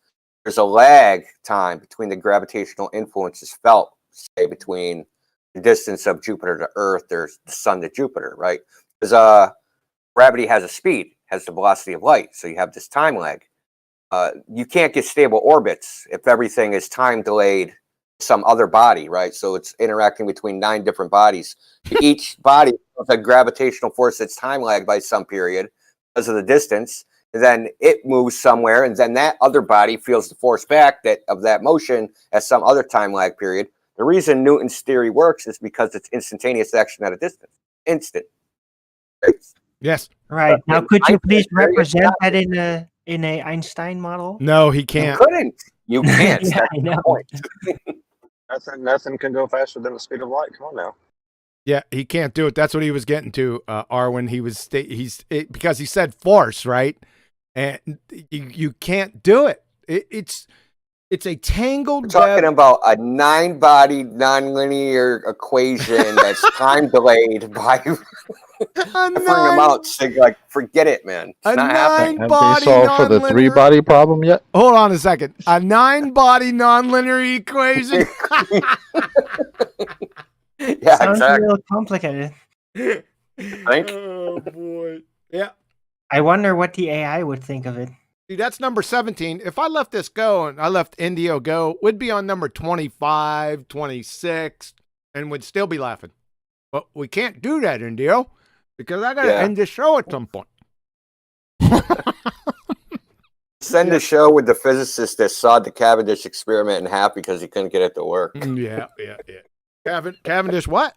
there's a lag time between the gravitational influences felt, say, between the distance of Jupiter to Earth or the sun to Jupiter, right? Because gravity has a speed, has the velocity of light, so you have this time lag. You can't get stable orbits if everything is time delayed some other body, right? So it's interacting between 9 different bodies. Each body has a gravitational force that's time lagged by some period because of the distance. And then it moves somewhere, and then that other body feels the force back of that motion at some other time lag period. The reason Newton's theory works is because it's instantaneous action at a distance. Instant. Yes. Right. Now, could you please represent that in a Einstein model? No, he You can't. couldn't. You can't. Yeah, That's I the know. point. Nothing can go faster than the speed of light. Come on now. Yeah, he can't do it. That's what he was getting to, Arwen. He was because he said force, right? And you can't do it. It's a tangled We're talking web. about a 9-body nonlinear equation that's time delayed by different amounts. Like, forget it, man. It's A not happening. Have Body they solved for the nonlinear- 3-body problem yet? Hold on a second. A 9-body nonlinear equation. Yeah, Sounds exactly. real complicated. Think? Oh boy. Yeah. I wonder what the AI would think of it. See, that's number 17. If I let this go and I left Indio go, we'd be on number 25, 26, and we'd still be laughing. But we can't do that, Indio, because I got to end the show at some point. Send a show with the physicist that sawed the Cavendish experiment in half because he couldn't get it to work. Yeah. Cavendish, what?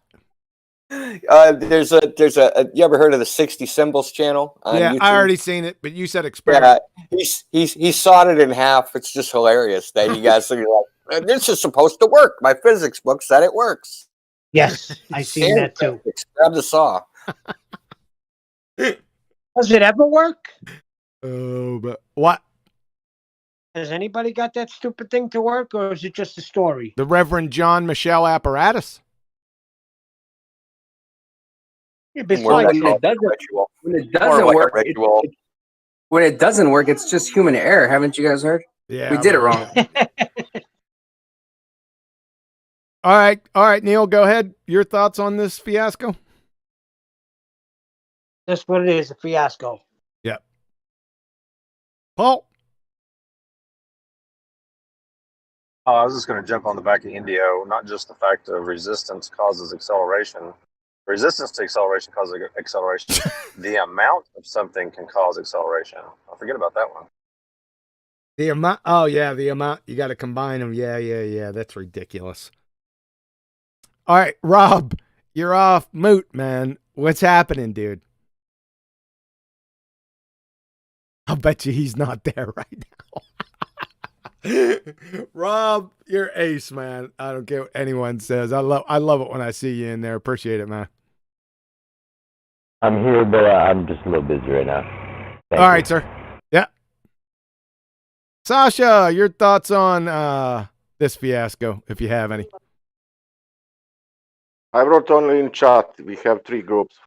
There's a you ever heard of the 60 Symbols channel on Yeah, YouTube? I already seen it, but you said experiment. Yeah, he sawed it in half. It's just hilarious that you guys are like, this is supposed to work. My physics book said it works. Yes, I seen that too. Grab the saw. Does it ever work? Oh, but what? Has anybody got that stupid thing to work, or is it just a story? The Reverend John Michell apparatus. Yeah, but it's More like, like when it a doesn't- ritual. When it More doesn't like a work, ritual. when it doesn't work, it's just human error. Haven't you guys heard? Yeah. We did it wrong. All right, Neil, go ahead. Your thoughts on this fiasco? that's what it is, a fiasco. Yep. Paul? I was just going to jump on the back of Indio, not just the fact of resistance causes acceleration. Resistance to acceleration causes acceleration. The amount of something can cause acceleration. I'll forget about that one. The amount. Oh, yeah, the amount. You got to combine them. Yeah. That's ridiculous. All right, Rob, you're off moot, man. What's happening, dude? I'll bet you he's not there right now. Rob, you're ace, man. I don't care what anyone says. I love it when I see you in there. Appreciate it, man. I'm here, but I'm just a little busy right now. Thank All you. right, sir. Yeah. Sasha, your thoughts on this fiasco, if you have any. I wrote only in chat. We have 3 groups.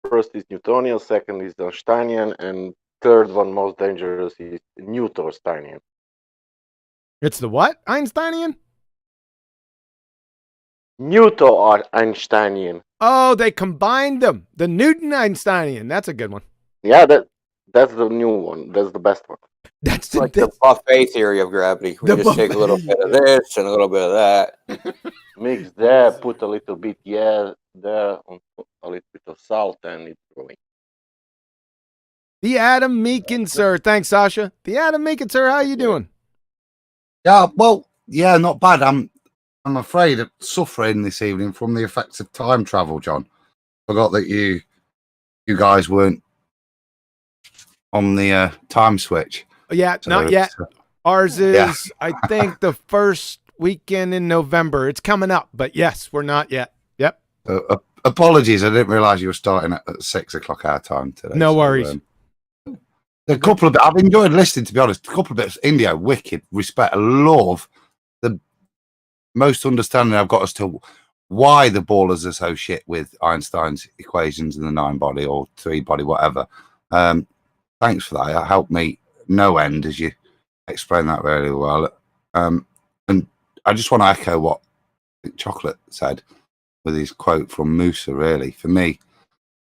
First is Newtonian, second is Einsteinian, and third one, most dangerous, is Newtonsteinian. It's the what? Einsteinian? Newton-Einsteinian. Oh, they combined them. The Newton-Einsteinian. That's a good one. Yeah, that's the new one. That's the best one. That's It's like the buffet theory of gravity. We The just take a little buffet, bit of this and a little bit of that. Mix there, put a little bit there, a little bit of salt, and it's growing. The Adam Meekin, sir. Thanks, Sasha. The Adam Meekin, sir. How you doing? Yeah, well, yeah, not bad. I'm afraid of suffering this evening from the effects of time travel, John. Forgot that you guys weren't on the time switch. Yeah, So not yet. Ours is, yeah. I think, the first weekend in November. It's coming up, but yes, we're not yet. Yep. Apologies, I didn't realise you were starting at 6 o'clock our time today. No worries. A couple of bits I've enjoyed listening, to be honest. A couple of bits. India, wicked, respect, love. The most understanding I've got as to why the ballers are so shit with Einstein's equations in the 9-body or 3-body, whatever. Thanks for that. It helped me no end as you explained that very well. And I just want to echo what Chocolate said with his quote from Musa. Really, for me,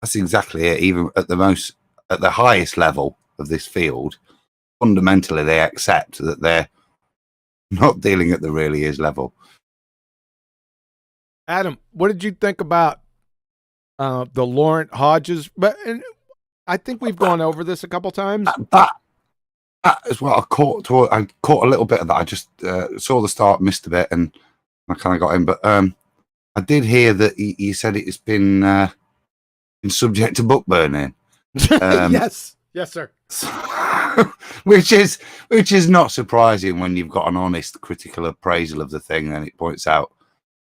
that's exactly it. Even at the highest level of this field, fundamentally they accept that they're not dealing at the really is level. Adam, what did you think about the Laurent Hodges? But I think we've gone over this a couple times. That as well. I caught a little bit of that. I just saw the start, missed a bit, and I kind of got in. But I did hear that he said it's been subject to book burning. Yes, sir. which is not surprising when you've got an honest critical appraisal of the thing, and it points out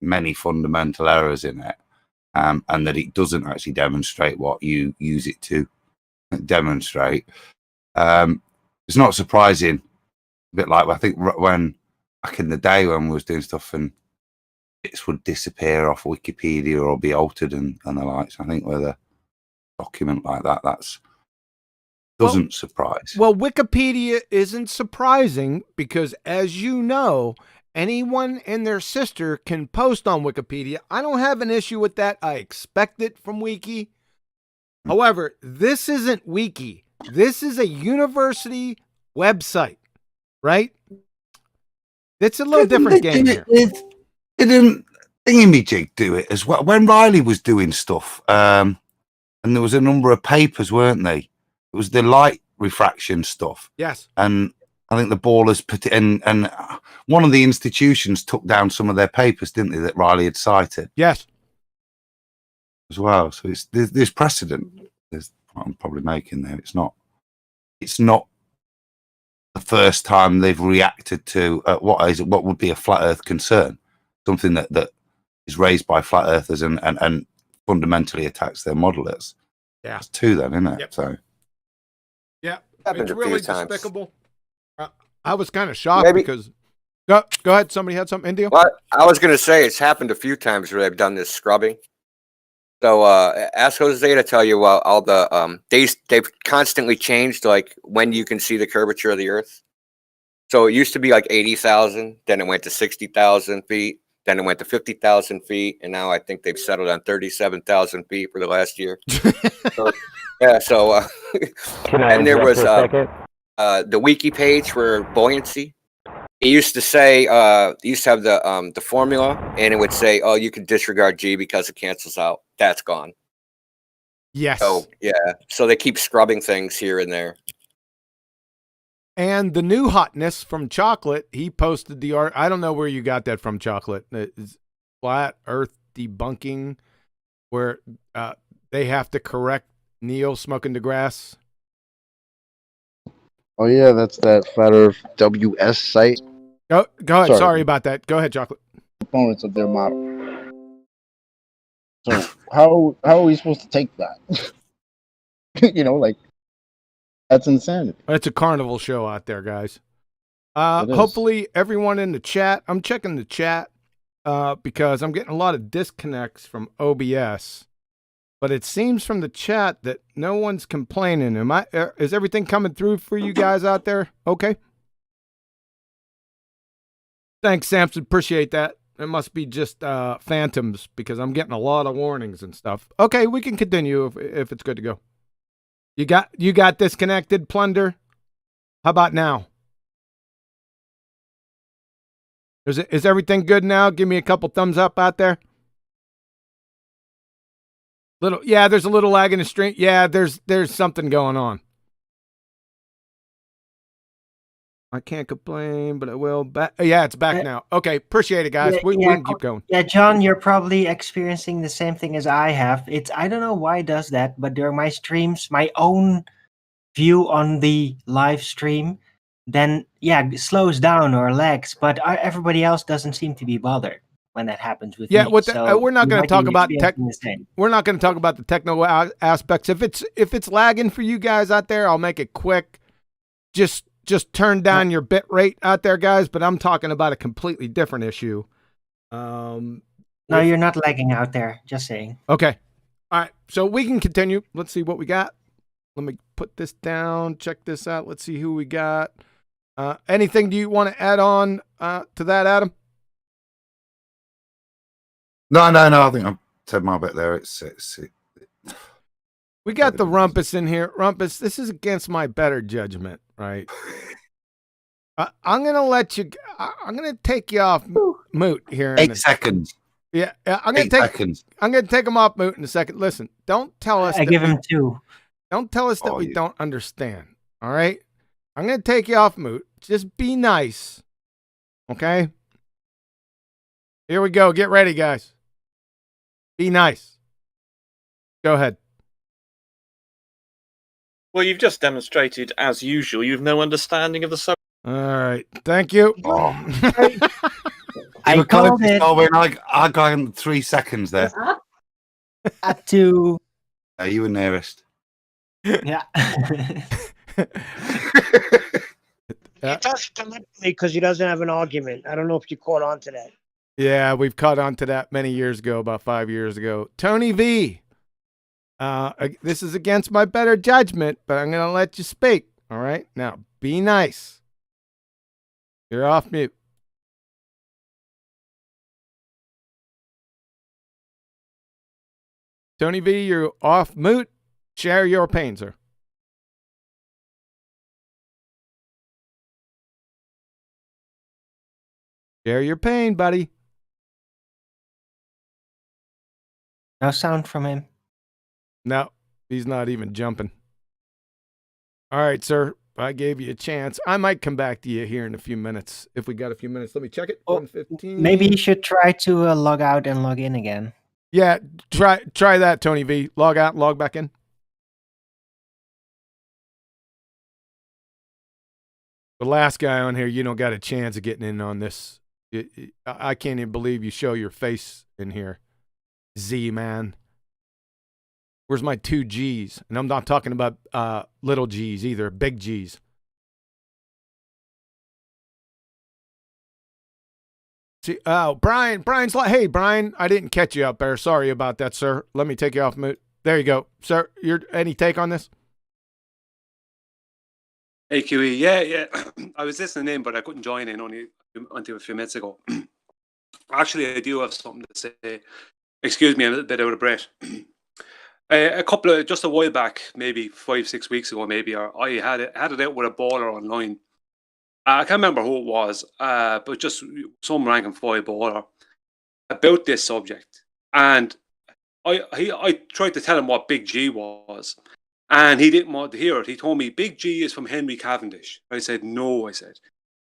many fundamental errors in it, and that it doesn't actually demonstrate what you use it to demonstrate. It's not surprising, a bit like I think when back in the day when we was doing stuff and bits would disappear off Wikipedia or be altered and the likes. I think with a document like that, doesn't surprise. Well, Wikipedia isn't surprising because, as you know, anyone and their sister can post on Wikipedia. I don't have an issue with that. I expect it from Wiki. However, this isn't Wiki. This is a university website, right? It's a little different game here. Didn't Thingamajig do it as well? When Riley was doing stuff, and there was a number of papers, weren't they? It was the light refraction stuff. Yes. And I think the ballers put it in, and one of the institutions took down some of their papers, didn't they, that Riley had cited? Yes. As well. So there's precedent. There's what I'm probably making there. It's not the first time they've reacted to what would be a flat Earth concern, something that is raised by flat earthers and fundamentally attacks their modelers. Yeah. It's two then, isn't it? Yep. So yeah, Happened it's a few really times. despicable. I was kind of shocked because go ahead. Somebody had something, Indio? Well, I was going to say it's happened a few times where they've done this scrubbing. So ask Jose to tell you all the they've constantly changed, like when you can see the curvature of the Earth. So it used to be like 80,000, then it went to 60,000 feet, then it went to 50,000 feet, and now I think they've settled on 37,000 feet for the last year. So, yeah, so and there was the wiki page for buoyancy. It used to say it used to have the formula, and it would say, "Oh, you can disregard G because it cancels out." That's gone. Yes. So yeah, so they keep scrubbing things here and there. And the new hotness from Chocolate, he posted the art. I don't know where you got that from, Chocolate. It's flat Earth debunking, where they have to correct Neo smoking the grass. Oh yeah, that's that Flat Earth WS site. Go ahead. Sorry about that. Go ahead, Chocolate. Components of their model. So how are we supposed to take that? Like that's insanity. It's a carnival show out there, guys. It is. Hopefully everyone in the chat. I'm checking the chat because I'm getting a lot of disconnects from OBS. But it seems from the chat that no one's complaining. Is everything coming through for you guys out there? Okay. Thanks, Samson. Appreciate that. It must be just phantoms because I'm getting a lot of warnings and stuff. Okay, we can continue if it's good to go. You got disconnected, Plunder? How about now? Is everything good now? Give me a couple thumbs up out there. There's a little lag in the stream. Yeah, there's something going on. I can't complain, but I will. It's back now. Okay, appreciate it, guys. We can keep going. Yeah, John, you're probably experiencing the same thing as I have. I don't know why it does that, but during my streams, my own view on the live stream, then slows down or lags, but everybody else doesn't seem to be bothered when that happens with me. We're not going to talk about we're not going to talk about the technical aspects. If it's lagging for you guys out there, I'll make it quick. Just turn down your bit rate out there, guys. But I'm talking about a completely different issue. No, you're not lagging out there. Just saying. Okay. All right. So we can continue. Let's see what we got. Let me put this down. Check this out. Let's see who we got. Anything do you want to add on to that, Adam? No. I think I've said my bit there. We got the Rumpus in here. Rumpus, this is against my better judgment, right? I'm gonna take you off mute here. 8 seconds. Yeah, I'm gonna take him off mute in a second. Listen, don't tell us. I give him 2. Don't tell us that we don't understand. All right, I'm gonna take you off mute. Just be nice, okay? Here we go. Get ready, guys. Be nice. Go ahead. Well, you've just demonstrated, as usual, you've no understanding of the subject. All right. Thank you. I called it. I got in 3 seconds there. Up to. You were nearest. Yeah. He does it deliberately because he doesn't have an argument. I don't know if you caught on to that. Yeah, we've caught on to that many years ago, about 5 years ago. Tony V. This is against my better judgment, but I'm going to let you speak. All right? Now, be nice. You're off mute. Tony V, you're off mute. Share your pain, sir. Share your pain, buddy. No sound from him. No, he's not even jumping. All right, sir. I gave you a chance. I might come back to you here in a few minutes. If we got a few minutes, let me check it. 1:15. Maybe you should try to log out and log in again. Yeah, try that, Tony V. Log out, log back in. The last guy on here, you don't got a chance of getting in on this. I can't even believe you show your face in here. Z, man. Where's my 2 G's? And I'm not talking about little G's either, big G's. See, Brian's like, hey, Brian, I didn't catch you up there. Sorry about that, sir. Let me take you off mute. There you go. Sir, any take on this? Hey, QE. Yeah. I was listening in, but I couldn't join in until a few minutes ago. Actually, I do have something to say. Excuse me, I'm a little bit out of breath. Just a while back, maybe 5-6 weeks ago, I had it out with a baller online. I can't remember who it was, but just some rank and file baller about this subject. And I tried to tell him what Big G was, and he didn't want to hear it. He told me Big G is from Henry Cavendish. I said, no,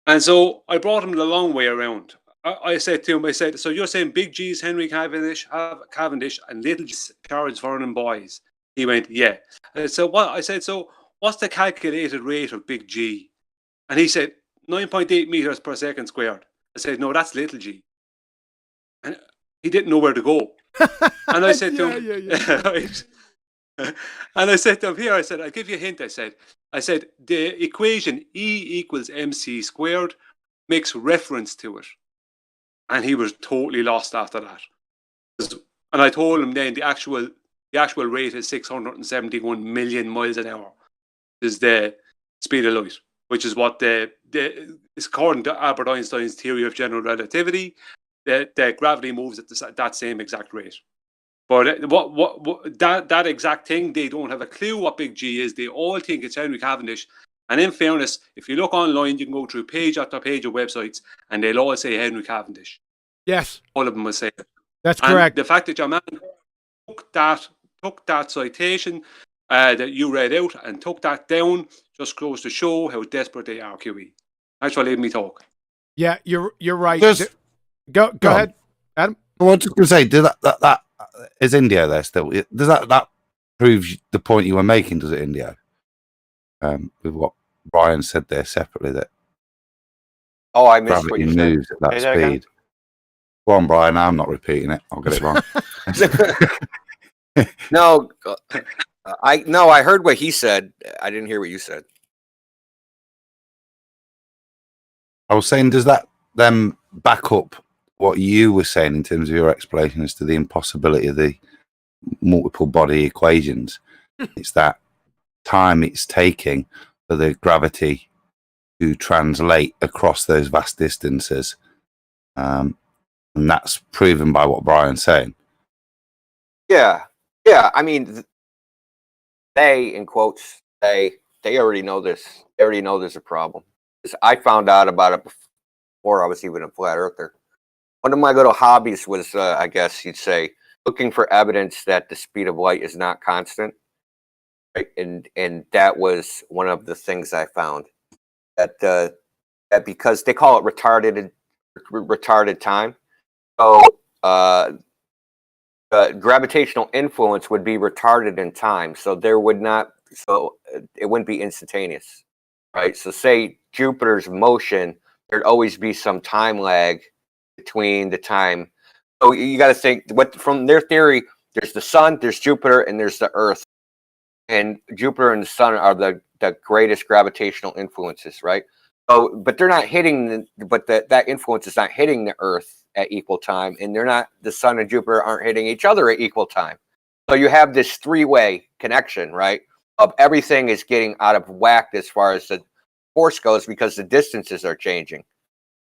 And so I brought him the long way around. I said to him, so you're saying Big G is Henry Cavendish, and Little G is Charles Vernon Boys? He went, yeah. So what? I said, so what's the calculated rate of Big G? And he said, 9.8 meters per second squared. I said, no, that's Little G. And he didn't know where to go. And I said to him, and I said to him, here, I said, I'll give you a hint. I said, the equation E equals MC squared makes reference to it. And he was totally lost after that. And I told him then the actual rate is 671 million miles an hour. Is the speed of light, which is what it's according to Albert Einstein's theory of general relativity. the gravity moves at that same exact rate. But that exact thing, they don't have a clue what big G is. They all think it's Henry Cavendish. And in fairness, if you look online, you can go through page after page of websites, and they'll all say Henry Cavendish. Yes. All of them will say it. That's and correct. The fact that your man took that citation that you read out and took that down just goes to show how desperate they are, QE. Thanks for letting me talk. Yeah, you're right. Just- Go ahead, Adam. Well, I was just going to say, that is India there still? Does that prove the point you were making? Does it, India? With what Brian said there separately, that Oh, I missed what gravity you said. moves at that Say that again? speed. Go on, Brian. I'm not repeating it. I'll get it wrong. No, I heard what he said. I didn't hear what you said. I was saying, does that then back up what you were saying in terms of your explanation as to the impossibility of the multiple body equations? It's that time it's taking for the gravity to translate across those vast distances. And that's proven by what Brian's saying. Yeah. I mean, they, in quotes, they already know this. They already know there's a problem. 'Cause I found out about it before I was even a flat earther. One of my little hobbies was, I guess you'd say, looking for evidence that the speed of light is not constant. Right? And that was one of the things I found. That because they call it retarded time. So gravitational influence would be retarded in time, so it wouldn't be instantaneous, right? So say Jupiter's motion, there'd always be some time lag between the time. So you got to think from their theory, there's the sun, there's Jupiter, and there's the Earth, and Jupiter and the sun are the greatest gravitational influences, right? So, but they're not hitting that influence is not hitting the Earth at equal time, and the sun and Jupiter aren't hitting each other at equal time. So you have this three-way connection, right? Of everything is getting out of whack as far as the force goes because the distances are changing,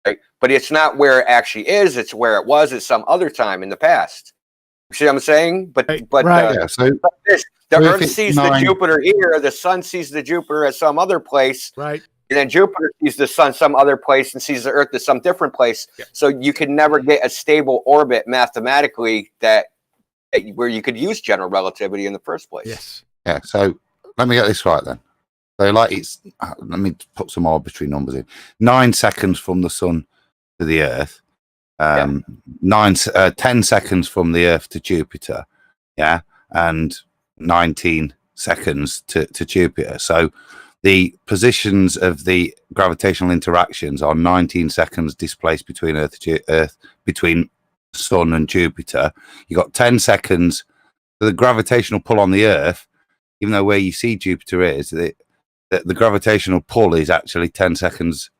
right? But it's not where it actually is; it's where it was at some other time in the past. You see what I'm saying? But right. Yeah, so the if Earth it's sees the Jupiter here, the sun sees the Jupiter at some other place, right? And then Jupiter sees the sun some other place and sees the Earth at some different place. Yeah. So you can never get a stable orbit mathematically where you could use general relativity in the first place. Yes. Yeah. So let me get this right then. So let me put some arbitrary numbers in. 9 seconds from the sun to the Earth. 10 seconds from the Earth to Jupiter. Yeah. And 19 seconds to Jupiter. So the positions of the gravitational interactions are 19 seconds displaced between Earth between Sun and Jupiter. You got 10 seconds for the gravitational pull on the Earth, even though where you see Jupiter is, the gravitational pull is actually 10 seconds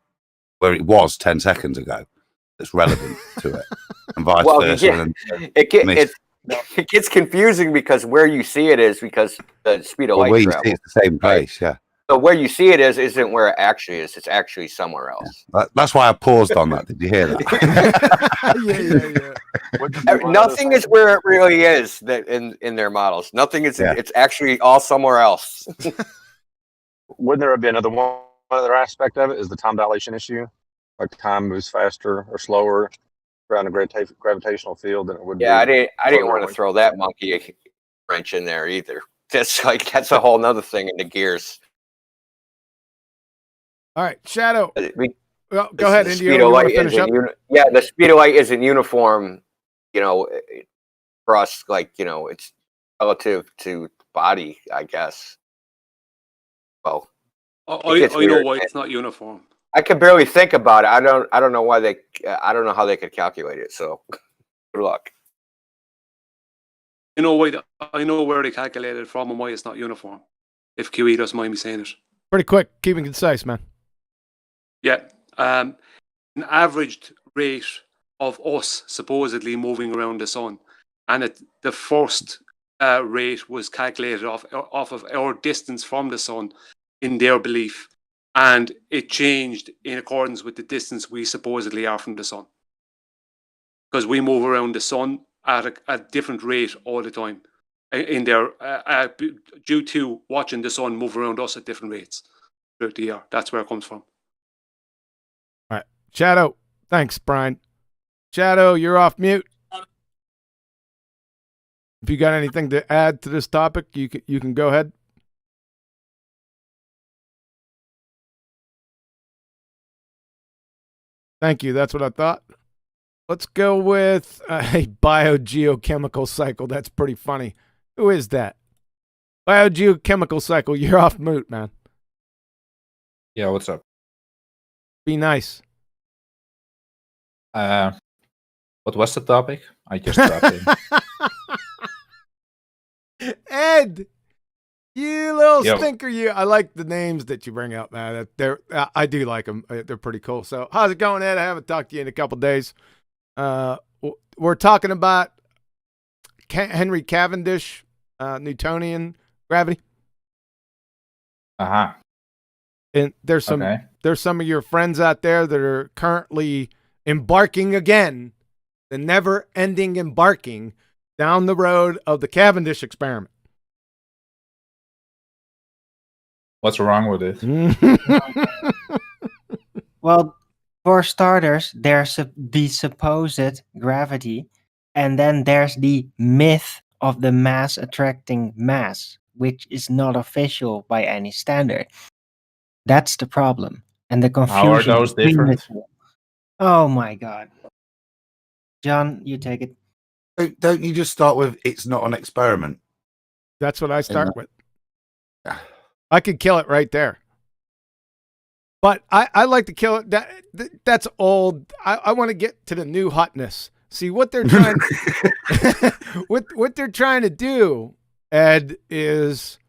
where it was 10 seconds ago. That's relevant to it, and vice versa. Yeah. It gets confusing because where you see it is because the speed of light where you travel. see it's the same place, yeah. So where you see it isn't where it actually is. It's actually somewhere else. Yeah. That's why I paused on that. Did you hear that? Yeah. Nothing is where it really is in their models. Nothing is. Yeah. It's actually all somewhere else. Wouldn't there have been one other aspect of it is the time dilation issue? Like time moves faster or slower around a gravitational field than it would. Yeah, I didn't want to throw that monkey wrench in there either. That's a whole nother thing in the gears. All right, Shadow. Go ahead, Indio. You want to finish up? The speed of light isn't uniform, across it's relative to body, I guess. Well, I know why it's not uniform. I can barely think about it. I don't know why I don't know how they could calculate it. So, good luck. I know where they calculated it from and why it's not uniform. If QE doesn't mind me saying it. Pretty quick, keeping concise, man. Yeah, an averaged rate of us supposedly moving around the sun, and the first rate was calculated off of our distance from the sun in their belief, and it changed in accordance with the distance we supposedly are from the sun. because we move around the sun at a different rate all the time in there due to watching the sun move around us at different rates throughout the year. That's where it comes from. All right. Shadow. Thanks, Brian. Shadow, you're off mute. If you got anything to add to this topic, you can go ahead. Thank you. That's what I thought. Let's go with a biogeochemical cycle. That's pretty funny. Who is that? Biogeochemical cycle. You're off mute, man. Yeah, what's up? Be nice. What was the topic? I just dropped in. Ed, you little Yo. stinker, you. I like the names that you bring up, man. I do like them. They're pretty cool. So how's it going, Ed? I haven't talked to you in a couple days. We're talking about Henry Cavendish, Newtonian gravity. Uh-huh. And there's some of your friends out there that are currently embarking again, the never-ending embarking down the road of the Cavendish experiment. What's wrong with it? Well, for starters, there's the supposed gravity, and then there's the myth of the mass attracting mass, which is not official by any standard. That's the problem. And the confusion. How are those between the different? two. Oh my God. John, you take it. Don't you just start with it's not an experiment? That's what I start with. I could kill it right there. But I like to kill it. That's old. I want to get to the new hotness. See what they're trying what they're trying to do, Ed, is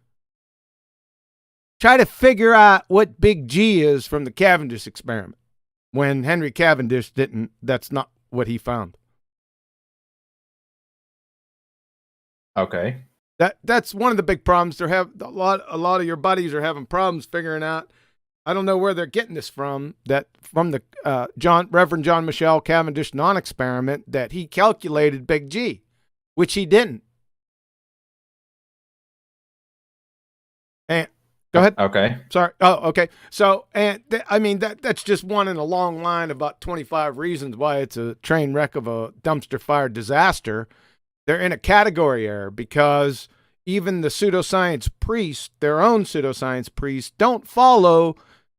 try to figure out what big G is from the Cavendish experiment. When Henry Cavendish didn't, that's not what he found. Okay. That's one of the big problems. There have a lot of your buddies are having problems figuring out. I don't know where they're getting this from. That from the Reverend John Michell Cavendish non-experiment that he calculated big G, which he didn't. And go ahead. Okay. Sorry. Oh, okay. So, and I mean that's just one in a long line of about 25 reasons why it's a train wreck of a dumpster fire disaster. They're in a category error because even the pseudoscience priests, their own pseudoscience priests, don't follow.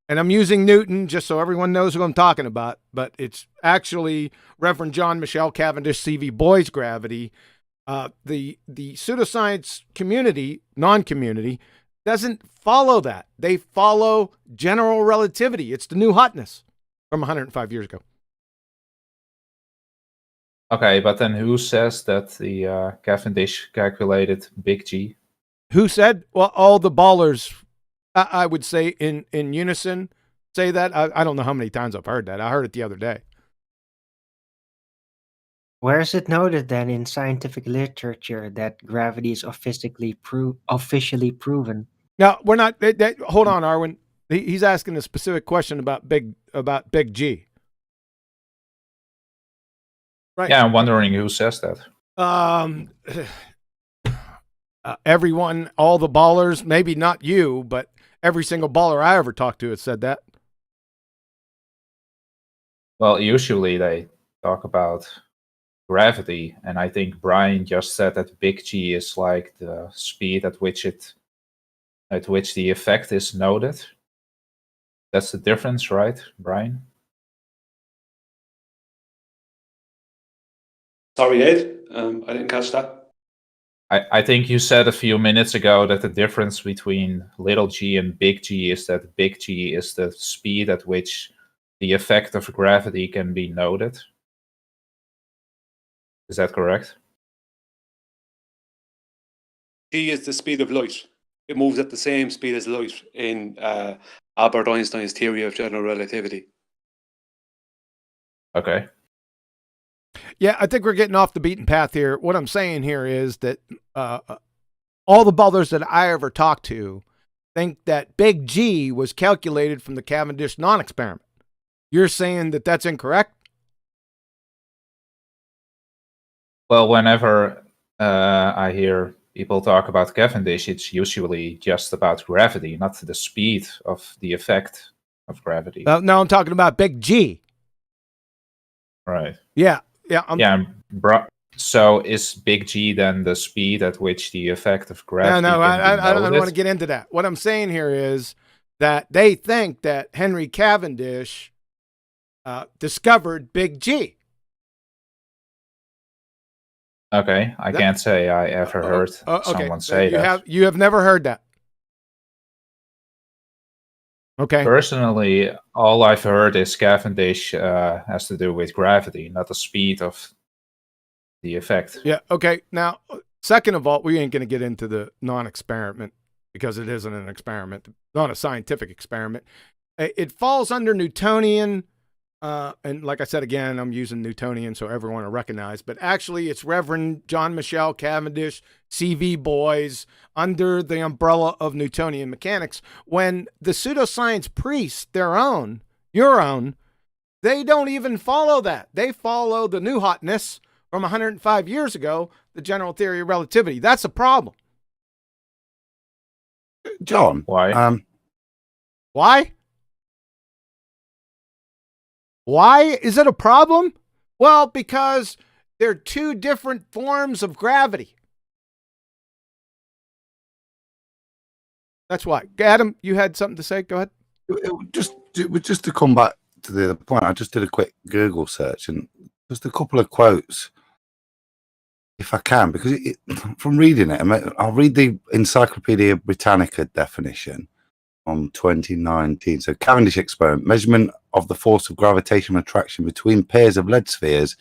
And I'm using Newton just so everyone knows who I'm talking about, but it's actually Reverend John Michell Cavendish C.V. Boy's gravity. The pseudoscience community, non-community, doesn't follow that. They follow general relativity. It's the new hotness from 105 years ago. Okay, but then who says that the Cavendish calculated big G? Who said? Well, all the ballers, I would say in unison, say that. I don't know how many times I've heard that. I heard it the other day. Where is it noted then in scientific literature that gravity is officially proven? Now, we're not. Hold on, Arwen. He's asking a specific question about big G. Right. Yeah, I'm wondering who says that. Everyone, all the ballers, maybe not you, but every single baller I ever talked to has said that. Well, usually they talk about gravity, and I think Brian just said that big G is like the speed at which the effect is noted. That's the difference, right, Brian? Sorry, Ed. I didn't catch that. I think you said a few minutes ago that the difference between little g and big G is that big G is the speed at which the effect of gravity can be noted. Is that correct? G is the speed of light. It moves at the same speed as light in Albert Einstein's theory of general relativity. Okay. Yeah, I think we're getting off the beaten path here. What I'm saying here is that all the ballers that I ever talked to think that big G was calculated from the Cavendish non-experiment. You're saying that that's incorrect? Well, whenever I hear people talk about Cavendish, it's usually just about gravity, not the speed of the effect of gravity. No, I'm talking about Big G. Right. Yeah. So is Big G then the speed at which the effect of gravity? No, can be I don't want noted? to get into that. What I'm saying here is that they think that Henry Cavendish discovered Big G. Okay, I can't say I ever heard someone say that. You have never heard that. Okay. Personally, all I've heard is Cavendish has to do with gravity, not the speed of the effect. Yeah. Okay. Now, second of all, we ain't going to get into the non-experiment because it isn't an experiment, not a scientific experiment. It falls under Newtonian. And like I said, again, I'm using Newtonian so everyone will recognize, but actually it's Reverend John Michell Cavendish, CV boys, under the umbrella of Newtonian mechanics. When the pseudoscience priests, your own, they don't even follow that. They follow the new hotness from 105 years ago, the general theory of relativity. That's a problem. John, why? Why? Why is it a problem? Well, because they're two different forms of gravity. That's why. Adam, you had something to say? Go ahead. Just to come back to the point, I just did a quick Google search and just a couple of quotes, if I can, because from reading it, I'll read the Encyclopedia Britannica definition from 2019. So Cavendish experiment, measurement of the force of gravitational attraction between pairs of lead spheres,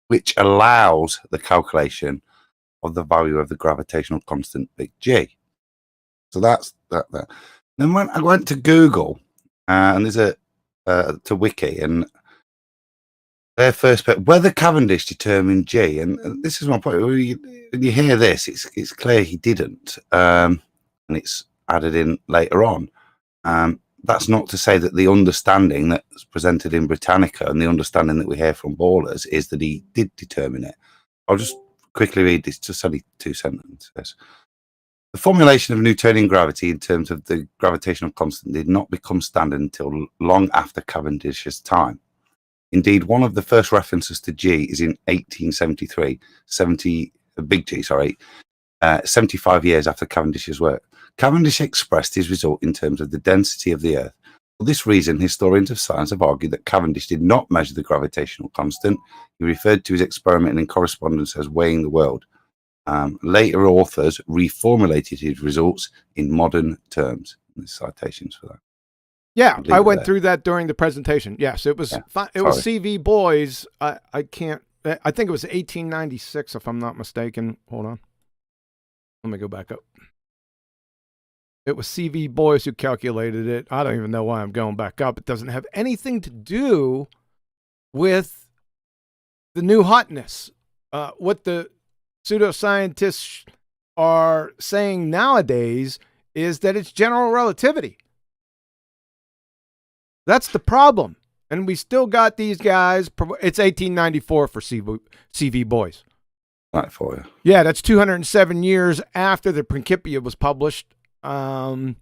which allows the calculation of the value of the gravitational constant big G. So that's that. Then when I went to Google, and there's to Wiki, and their first bit, whether Cavendish determined G, and this is my point. When you hear this, it's clear he didn't, and it's added in later on. That's not to say that the understanding that's presented in Britannica and the understanding that we hear from Ballers is that he did determine it. I'll just quickly read this, just only 2 sentences. The formulation of Newtonian gravity in terms of the gravitational constant did not become standard until long after Cavendish's time. Indeed, one of the first references to G is in 1873, 75 years after Cavendish's work. Cavendish expressed his result in terms of the density of the Earth. For this reason, historians of science have argued that Cavendish did not measure the gravitational constant. He referred to his experiment in correspondence as weighing the world. Later authors reformulated his results in modern terms. There's citations for that. Yeah, I went through that during the presentation. Yes, it was it was CV Boys. I think it was 1896 if I'm not mistaken. Hold on. Let me go back up. It was CV Boys who calculated it. I don't even know why I'm going back up. It doesn't have anything to do with the new hotness. What the pseudoscientists are saying nowadays is that it's general relativity. That's the problem. And we still got these guys. It's 1894 for CV Boys. Right for you. Yeah, that's 207 years after the Principia was published. That's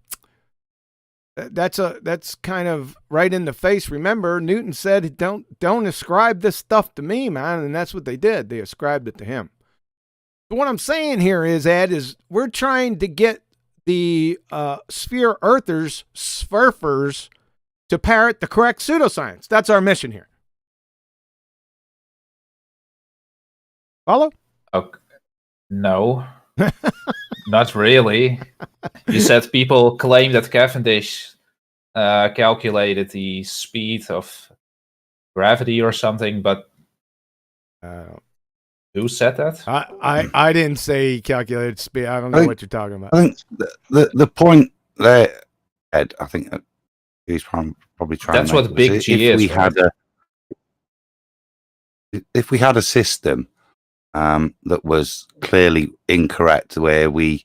kind of right in the face. Remember, Newton said, don't ascribe this stuff to me, man. And that's what they did. They ascribed it to him. But what I'm saying here is, Ed, is we're trying to get the sphere earthers, swerfers, to parrot the correct pseudoscience. That's our mission here. Follow? Okay. No, not really. You said people claim that Cavendish calculated the speed of gravity or something, but who said that? I didn't say calculated speed. I don't know what you're talking about. I think the point there, Ed, I think he's probably trying. That's to make what Big G is. If we had a system that was clearly incorrect, where we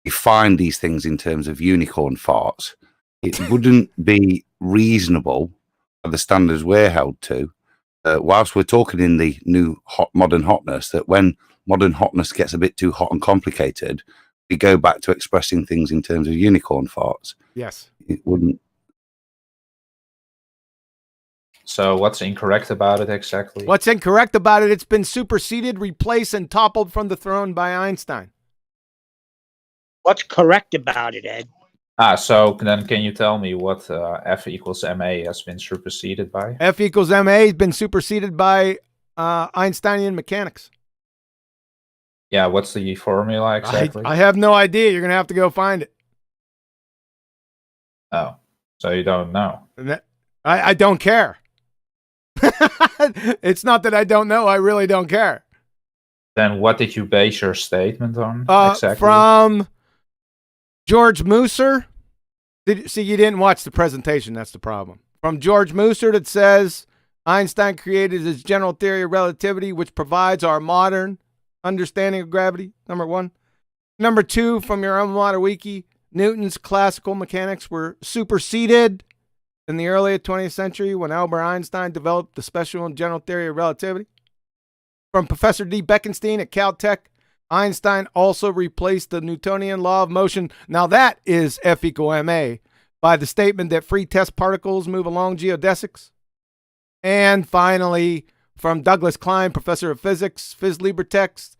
find these things in terms of unicorn farts, it wouldn't be reasonable, by the standards we're held to whilst we're talking in the new modern hotness, that when modern hotness gets a bit too hot and complicated, we go back to expressing things in terms of unicorn farts. Yes. It wouldn't. So what's incorrect about it exactly? What's incorrect about it? It's been superseded, replaced, and toppled from the throne by Einstein. What's correct about it, Ed? So then can you tell me what F equals MA has been superseded by? F equals MA has been superseded by Einsteinian mechanics. Yeah, what's the formula exactly? I have no idea. You're going to have to go find it. Oh, so you don't know. I don't care. It's not that I don't know. I really don't care. Then what did you base your statement on exactly? From George Musser. See, you didn't watch the presentation. That's the problem. From George Musser, that says Einstein created his general theory of relativity, which provides our modern understanding of gravity, number one. Number two, from your alma mater wiki, Newton's classical mechanics were superseded in the early 20th century when Albert Einstein developed the special and general theory of relativity. From Professor D. Bekenstein at Caltech, Einstein also replaced the Newtonian law of motion. Now that is F equal ma by the statement that free test particles move along geodesics. And finally, from Douglas Klein, professor of physics, Phys Libre Text,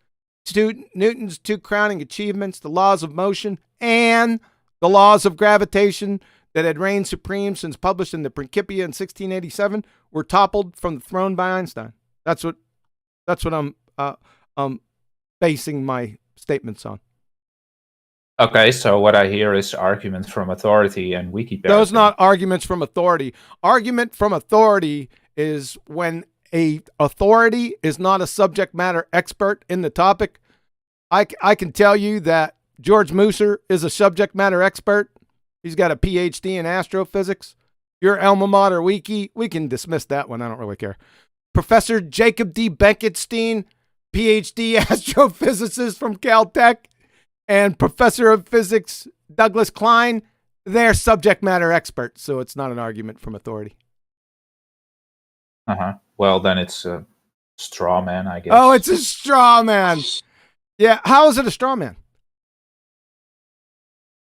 Newton's two crowning achievements, the laws of motion and the laws of gravitation that had reigned supreme since published in the Principia in 1687, were toppled from the throne by Einstein. That's what I'm basing my statements on. Okay, so what I hear is argument from authority and Wikipedia. Those not arguments from authority. Argument from authority is when a authority is not a subject matter expert in the topic. I can tell you that George Musser is a subject matter expert. He's got a PhD in astrophysics. Your alma mater wiki, we can dismiss that one. I don't really care. Professor Jacob D. Bekenstein, PhD astrophysicist from Caltech, and professor of physics Douglas Klein, they're subject matter experts, so it's not an argument from authority. Well, then it's a straw man, I guess. Oh, it's a straw man. Yeah, how is it a straw man?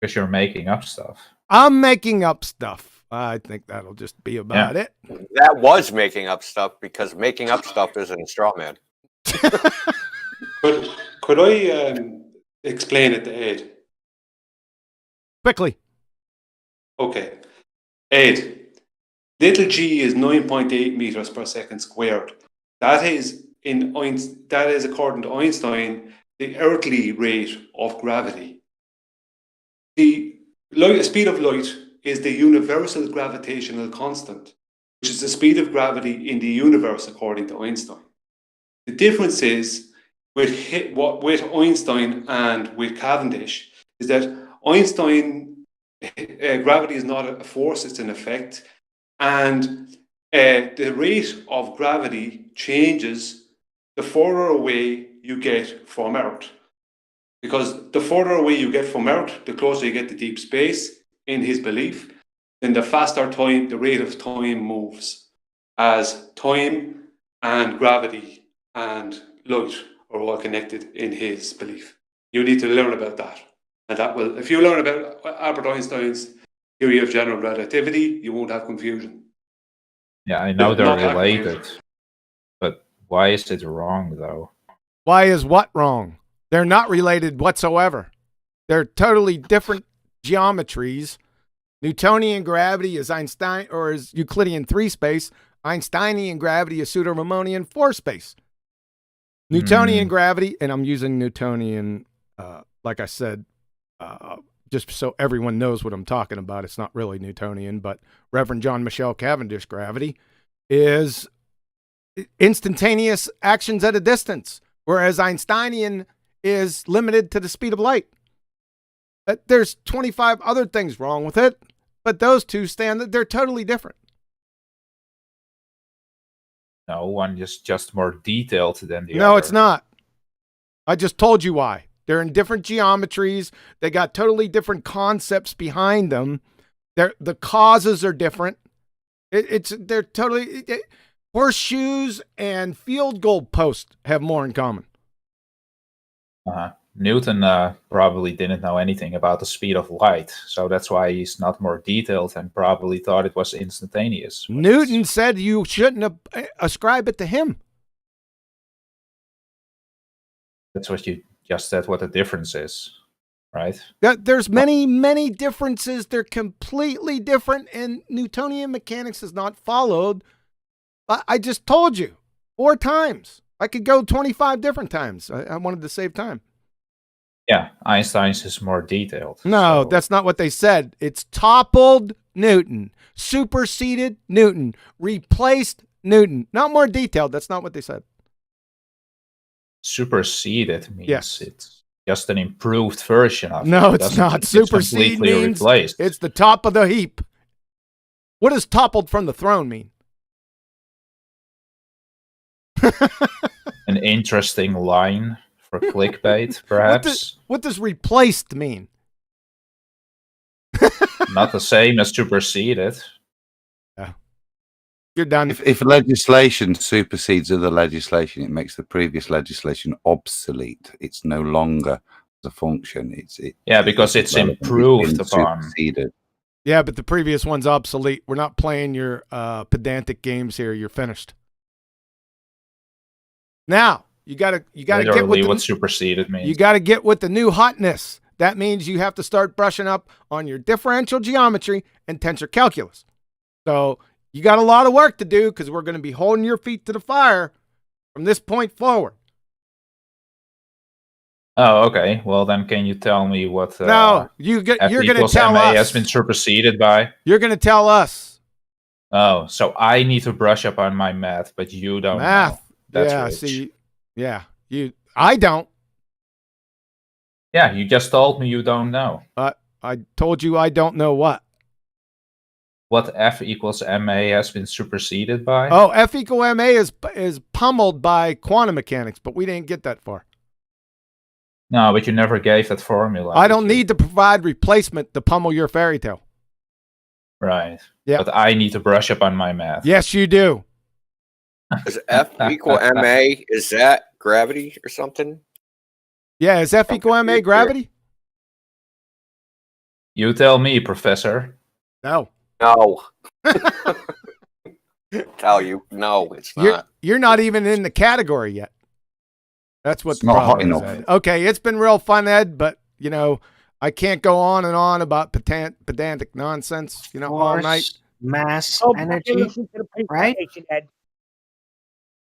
Because you're making up stuff. I'm making up stuff. I think that'll just be about it. That was making up stuff, because making up stuff isn't a straw man. Could I explain it to Ed? Quickly. Okay. Ed, little g is 9.8 meters per second squared. That is according to Einstein, the earthly rate of gravity. The speed of light is the universal gravitational constant, which is the speed of gravity in the universe according to Einstein. The difference is with Einstein and with Cavendish is that Einstein, gravity is not a force, it's an effect. And the rate of gravity changes the further away you get from Earth. Because the further away you get from Earth, the closer you get to deep space, in his belief, then the faster the rate of time moves, as time and gravity and light are all connected in his belief. You need to learn about that. And that will, if you learn about Albert Einstein's theory of general relativity, you won't have confusion. Yeah, I know they're related, but why is it wrong, though? Why is what wrong? They're not related whatsoever. They're totally different geometries. Newtonian gravity is Einstein, or is Euclidean 3 space. Einsteinian gravity is pseudo-Riemannian 4 space. Newtonian gravity, and I'm using Newtonian, like I said, just so everyone knows what I'm talking about. It's not really Newtonian, but Reverend John Michell Cavendish gravity is instantaneous actions at a distance, whereas Einsteinian is limited to the speed of light. There's 25 other things wrong with it, but those two they're totally different. No, one is just more detailed than the other. No, it's not. I just told you why. They're in different geometries. They got totally different concepts behind them. The causes are different. They're totally. Horseshoes and field goal posts have more in common. Newton probably didn't know anything about the speed of light, so that's why he's not more detailed and probably thought it was instantaneous. Newton said you shouldn't ascribe it to him. That's what you just said, what the difference is, right? There's many differences. They're completely different, and Newtonian mechanics is not followed. I just told you 4 times. I could go 25 different times. I wanted to save time. Yeah, Einstein's is more detailed. No, so. That's not what they said. It's toppled Newton, superseded Newton, replaced Newton. Not more detailed. That's not what they said. Superseded means yes. It's just an improved version of no, it. It's not. Supersede means replaced. It's the top of the heap. What does toppled from the throne mean? An interesting line for clickbait, perhaps. What does replaced mean? Not the same as superseded. Yeah. You're done. If legislation supersedes other legislation, it makes the previous legislation obsolete. It's no longer the function. Because it's improved upon. Superseded. Yeah, but the previous one's obsolete. We're not playing your pedantic games here. You're finished. Now you gotta get what superseded means. You gotta get with the new hotness. That means you have to start brushing up on your differential geometry and tensor calculus. So you got a lot of work to do because we're going to be holding your feet to the fire from this point forward. Oh, okay. Well, then can you tell me what? No, you're going to tell MA us. Has been superseded by. You're going to tell us. Oh, so I need to brush up on my math, but you don't. Math. Know. That's yeah. rich. See. Yeah. I don't. Yeah, you just told me you don't know. I told you I don't know what. What F equals MA has been superseded by? Oh, F equal MA is pummeled by quantum mechanics, but we didn't get that far. No, but you never gave that formula. I don't need to provide replacement to pummel your fairy tale. Right. Yeah. But I need to brush up on my math. Yes, you do. Is F equal MA? Is that gravity or something? Yeah, is F equal MA gravity? You tell me, Professor. No. No. Tell you, no, it's not. You're not even in the category yet. That's what it's not hot enough. Ed. Okay, it's been real fun, Ed, but I can't go on and on about pedantic nonsense, all night. Mass, energy, right?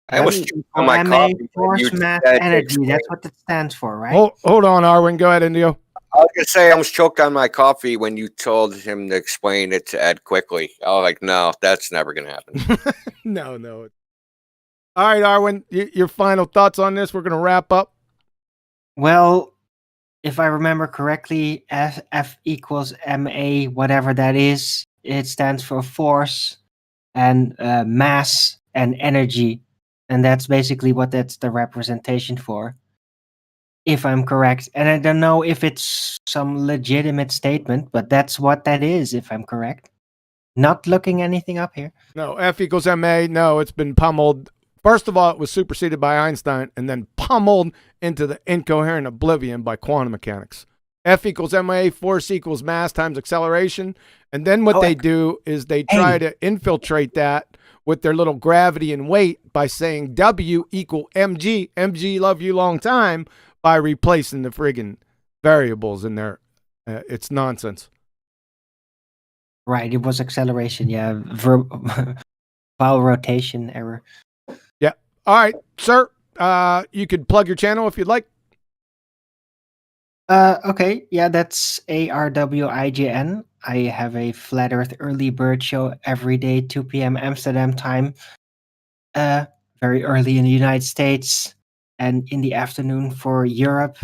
I was on my coffee. Force, mass, energy. That's what it stands for, right? Hold on, Arwen. Go ahead, Indio. I was going to say I was choked on my coffee when you told him to explain it to Ed quickly. I was like, no, that's never going to happen. No. All right, Arwen, your final thoughts on this? We're going to wrap up. Well, if I remember correctly, F equals MA, whatever that is, it stands for force and mass and energy. And that's basically what that's the representation for, if I'm correct. And I don't know if it's some legitimate statement, but that's what that is, if I'm correct. Not looking anything up here. No, F equals MA. No, it's been pummeled. First of all, it was superseded by Einstein and then pummeled into the incoherent oblivion by quantum mechanics. F equals MA, force equals mass times acceleration. And then what they do is they try to infiltrate that with their little gravity and weight by saying W equal mg. Mg love you long time by replacing the friggin' variables in there. It's nonsense. Right, it was acceleration. Yeah, vowel rotation error. Yeah. All right, sir. You could plug your channel if you'd like. Okay. Yeah, that's ARWIGN. I have a Flat Earth early bird show every day, 2 p.m. Amsterdam time. Very early in the United States and in the afternoon for Europe.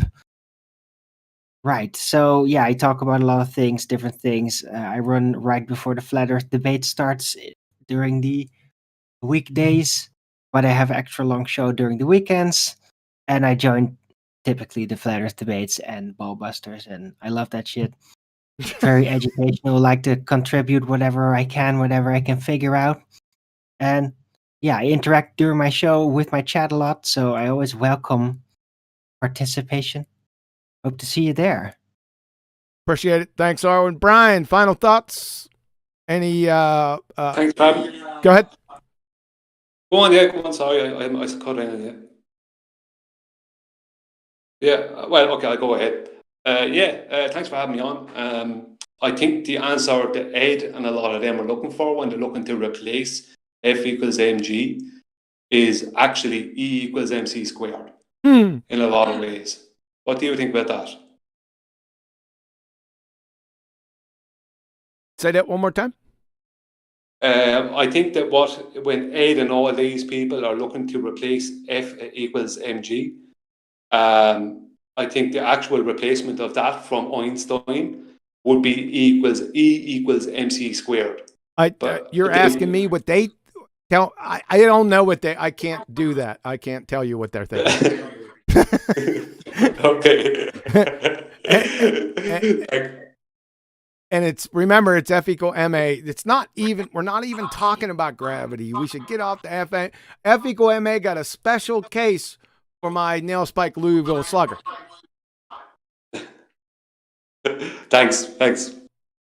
Right. So, yeah, I talk about a lot of things, different things. I run right before the Flat Earth debate starts during the weekdays, but I have an extra long show during the weekends. And I join typically the Flat Earth debates and BALLBUSTERS, and I love that shit. Very educational, like to contribute whatever I can figure out. And yeah, I interact during my show with my chat a lot, so I always welcome participation. Hope to see you there. Appreciate it. Thanks, Arwen. Brian, final thoughts? Any Thanks, Pab. Go ahead. Go on, yeah, go on. Sorry, I cut in. Yeah. Yeah, well, okay, I'll go ahead. Thanks for having me on. I think the answer that Ed and a lot of them are looking for when they're looking to replace F equals mg is actually E equals mc squared in a lot of ways. What do you think about that? Say that one more time. I think that when Ed and all these people are looking to replace F equals mg, I think the actual replacement of that from Einstein would be E equals mc squared. You're asking me what they tell. I don't know what I can't do that. I can't tell you what they're thinking. Okay. And remember, it's F equal ma. It's not even, we're not even talking about gravity. We should get off the F equal ma got a special case for my nail spike Louisville Slugger. Thanks.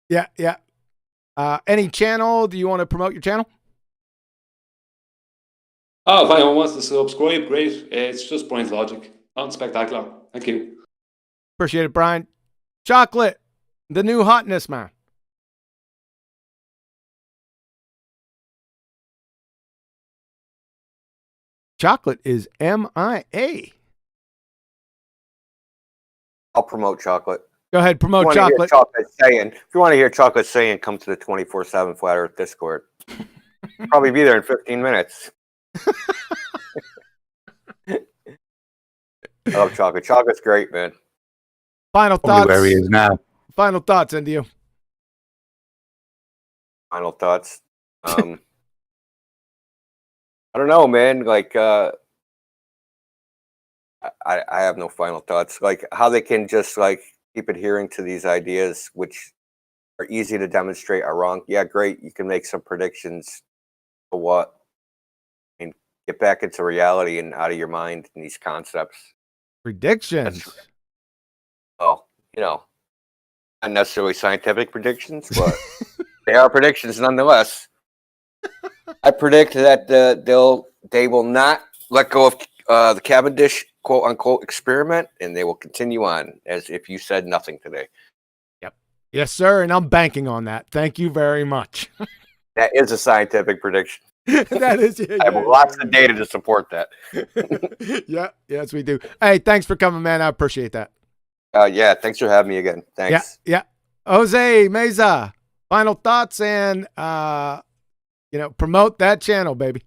Yeah. Any channel? Do you want to promote your channel? Oh, if anyone wants to subscribe, great. It's just Brian's Logic. Not spectacular. Thank you. Appreciate it, Brian. Chocolate, the new hotness, man. Chocolate is MIA. I'll promote chocolate. Go ahead, promote chocolate. If you want to hear chocolate saying, come to the 24/7 Flat Earth Discord. Probably be there in 15 minutes. I love chocolate. Chocolate's great, man. Final Probably thoughts. where he is now. Final thoughts, Indio. Final thoughts. I don't know, man. Like, I have no final thoughts. Like, how they can just like keep adhering to these ideas, which are easy to demonstrate are wrong. Yeah, great. You can make some predictions. But what? I mean, get back into reality and out of your mind in these concepts. Predictions. Well, not necessarily scientific predictions, but they are predictions nonetheless. I predict that they will not let go of the Cavendish quote unquote experiment, and they will continue on as if you said nothing today. Yep. Yes, sir. And I'm banking on that. Thank you very much. That is a scientific prediction. That is. Yeah, I have lots of data to support that. Yeah. Yes, we do. Hey, thanks for coming, man. I appreciate that. Yeah. Thanks for having me again. Thanks. Yeah. Jose Meza, final thoughts and promote that channel, baby.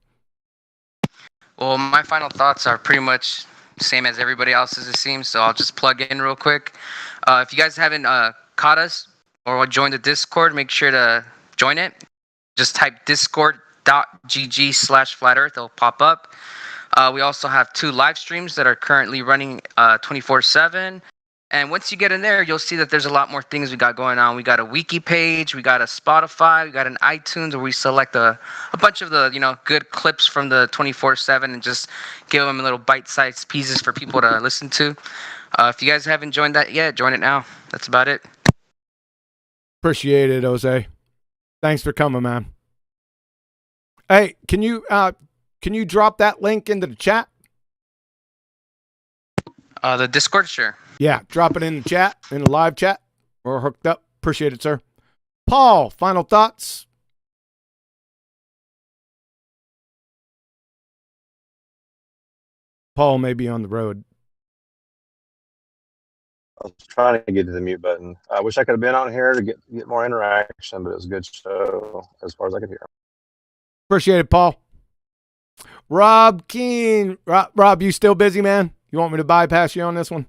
Well, my final thoughts are pretty much the same as everybody else's, it seems. So I'll just plug in real quick. If you guys haven't caught us or joined the Discord, make sure to join it. Just type discord.gg/flat earth. It'll pop up. We also have 2 live streams that are currently running 24/7. And once you get in there, you'll see that there's a lot more things we got going on. We got a wiki page, we got a Spotify, we got an iTunes where we select a bunch of the good clips from the 24/7 and just give them little bite-sized pieces for people to listen to. If you guys haven't joined that yet, join it now. That's about it. Appreciate it, Jose. Thanks for coming, man. Hey, can you drop that link into the chat? The Discord, sure. Yeah, drop it in the chat, in the live chat. We're hooked up. Appreciate it, sir. Paul, final thoughts? Paul may be on the road. I was trying to get to the mute button. I wish I could have been on here to get more interaction, but it was a good show as far as I could hear. Appreciate it, Paul. Rob Keen. Rob, you still busy, man? You want me to bypass you on this one?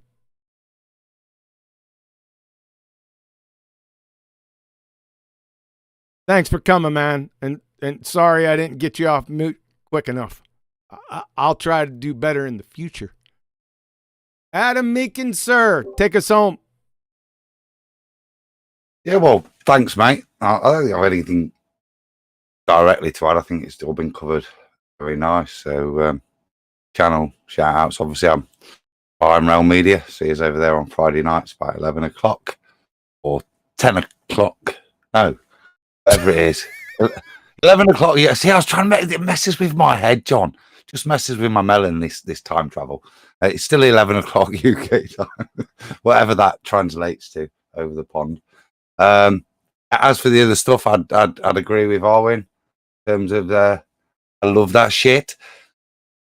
Thanks for coming, man. And sorry I didn't get you off mute quick enough. I'll try to do better in the future. Adam Meekin, sir, take us home. Yeah, well, thanks, mate. I don't think I have anything directly to add. I think it's all been covered Very nice. So channel shout outs. Obviously, I'm Realm Media. See us over there on Friday nights by 11 o'clock or 10 o'clock. No, whatever it is. 11 o'clock. Yeah. See, I was trying to make it messes with my head, John. Just messes with my melon. This time travel. It's still 11 o'clock UK time, whatever that translates to over the pond. As for the other stuff, I'd agree with Arwin in terms of I love that shit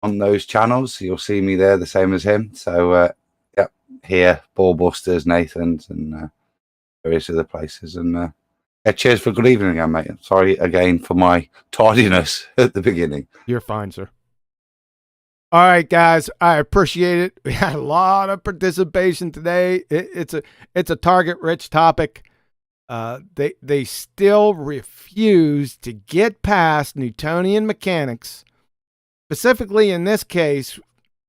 on those channels. You'll see me there, the same as him. So yeah, here, Ballbusters, Nathan's, and various other places. And yeah, cheers for good evening again, mate. Sorry again for my tardiness at the beginning. You're fine, sir. All right, guys, I appreciate it. We had a lot of participation today. It's a target-rich topic. They still refuse to get past Newtonian mechanics, specifically in this case.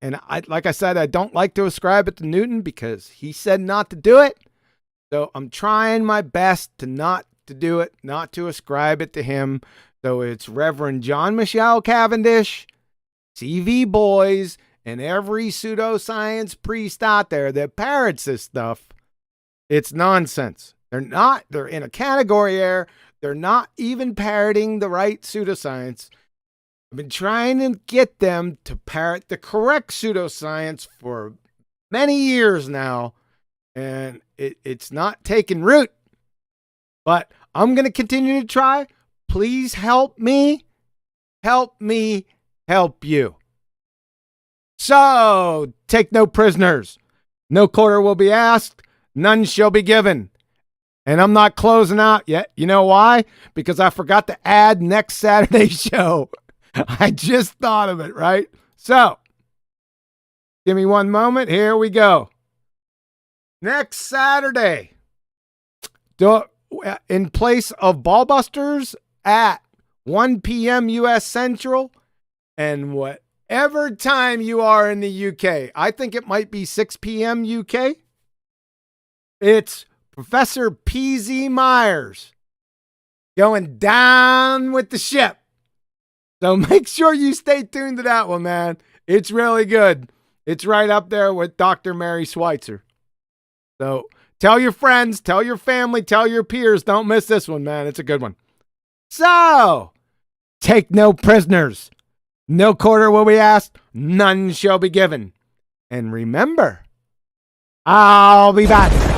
And like I said, I don't like to ascribe it to Newton because he said not to do it. So I'm trying my best to not to do it, not to ascribe it to him. So it's Reverend John Michell Cavendish, CV boys, and every pseudoscience priest out there that parrots this stuff. It's nonsense. They're in a category there. They're not even parroting the right pseudoscience. I've been trying to get them to parrot the correct pseudoscience for many years now, and it's not taking root. But I'm going to continue to try. Please help me. Help me help you. So, take no prisoners. No quarter will be asked. None shall be given. And I'm not closing out yet. You know why? Because I forgot to add next Saturday's show. I just thought of it, right? So, give me one moment. Here we go. Next Saturday, in place of Ballbusters at 1 p.m. U.S. Central, and whatever time you are in the UK, I think it might be 6 p.m. UK. It's Professor P.Z. Myers going down with the ship. So make sure you stay tuned to that one, man. It's really good. It's right up there with Dr. Mary Schweitzer. So tell your friends, tell your family, tell your peers. Don't miss this one, man. It's a good one. So, take no prisoners. No quarter will be asked. None shall be given. And remember, I'll be back.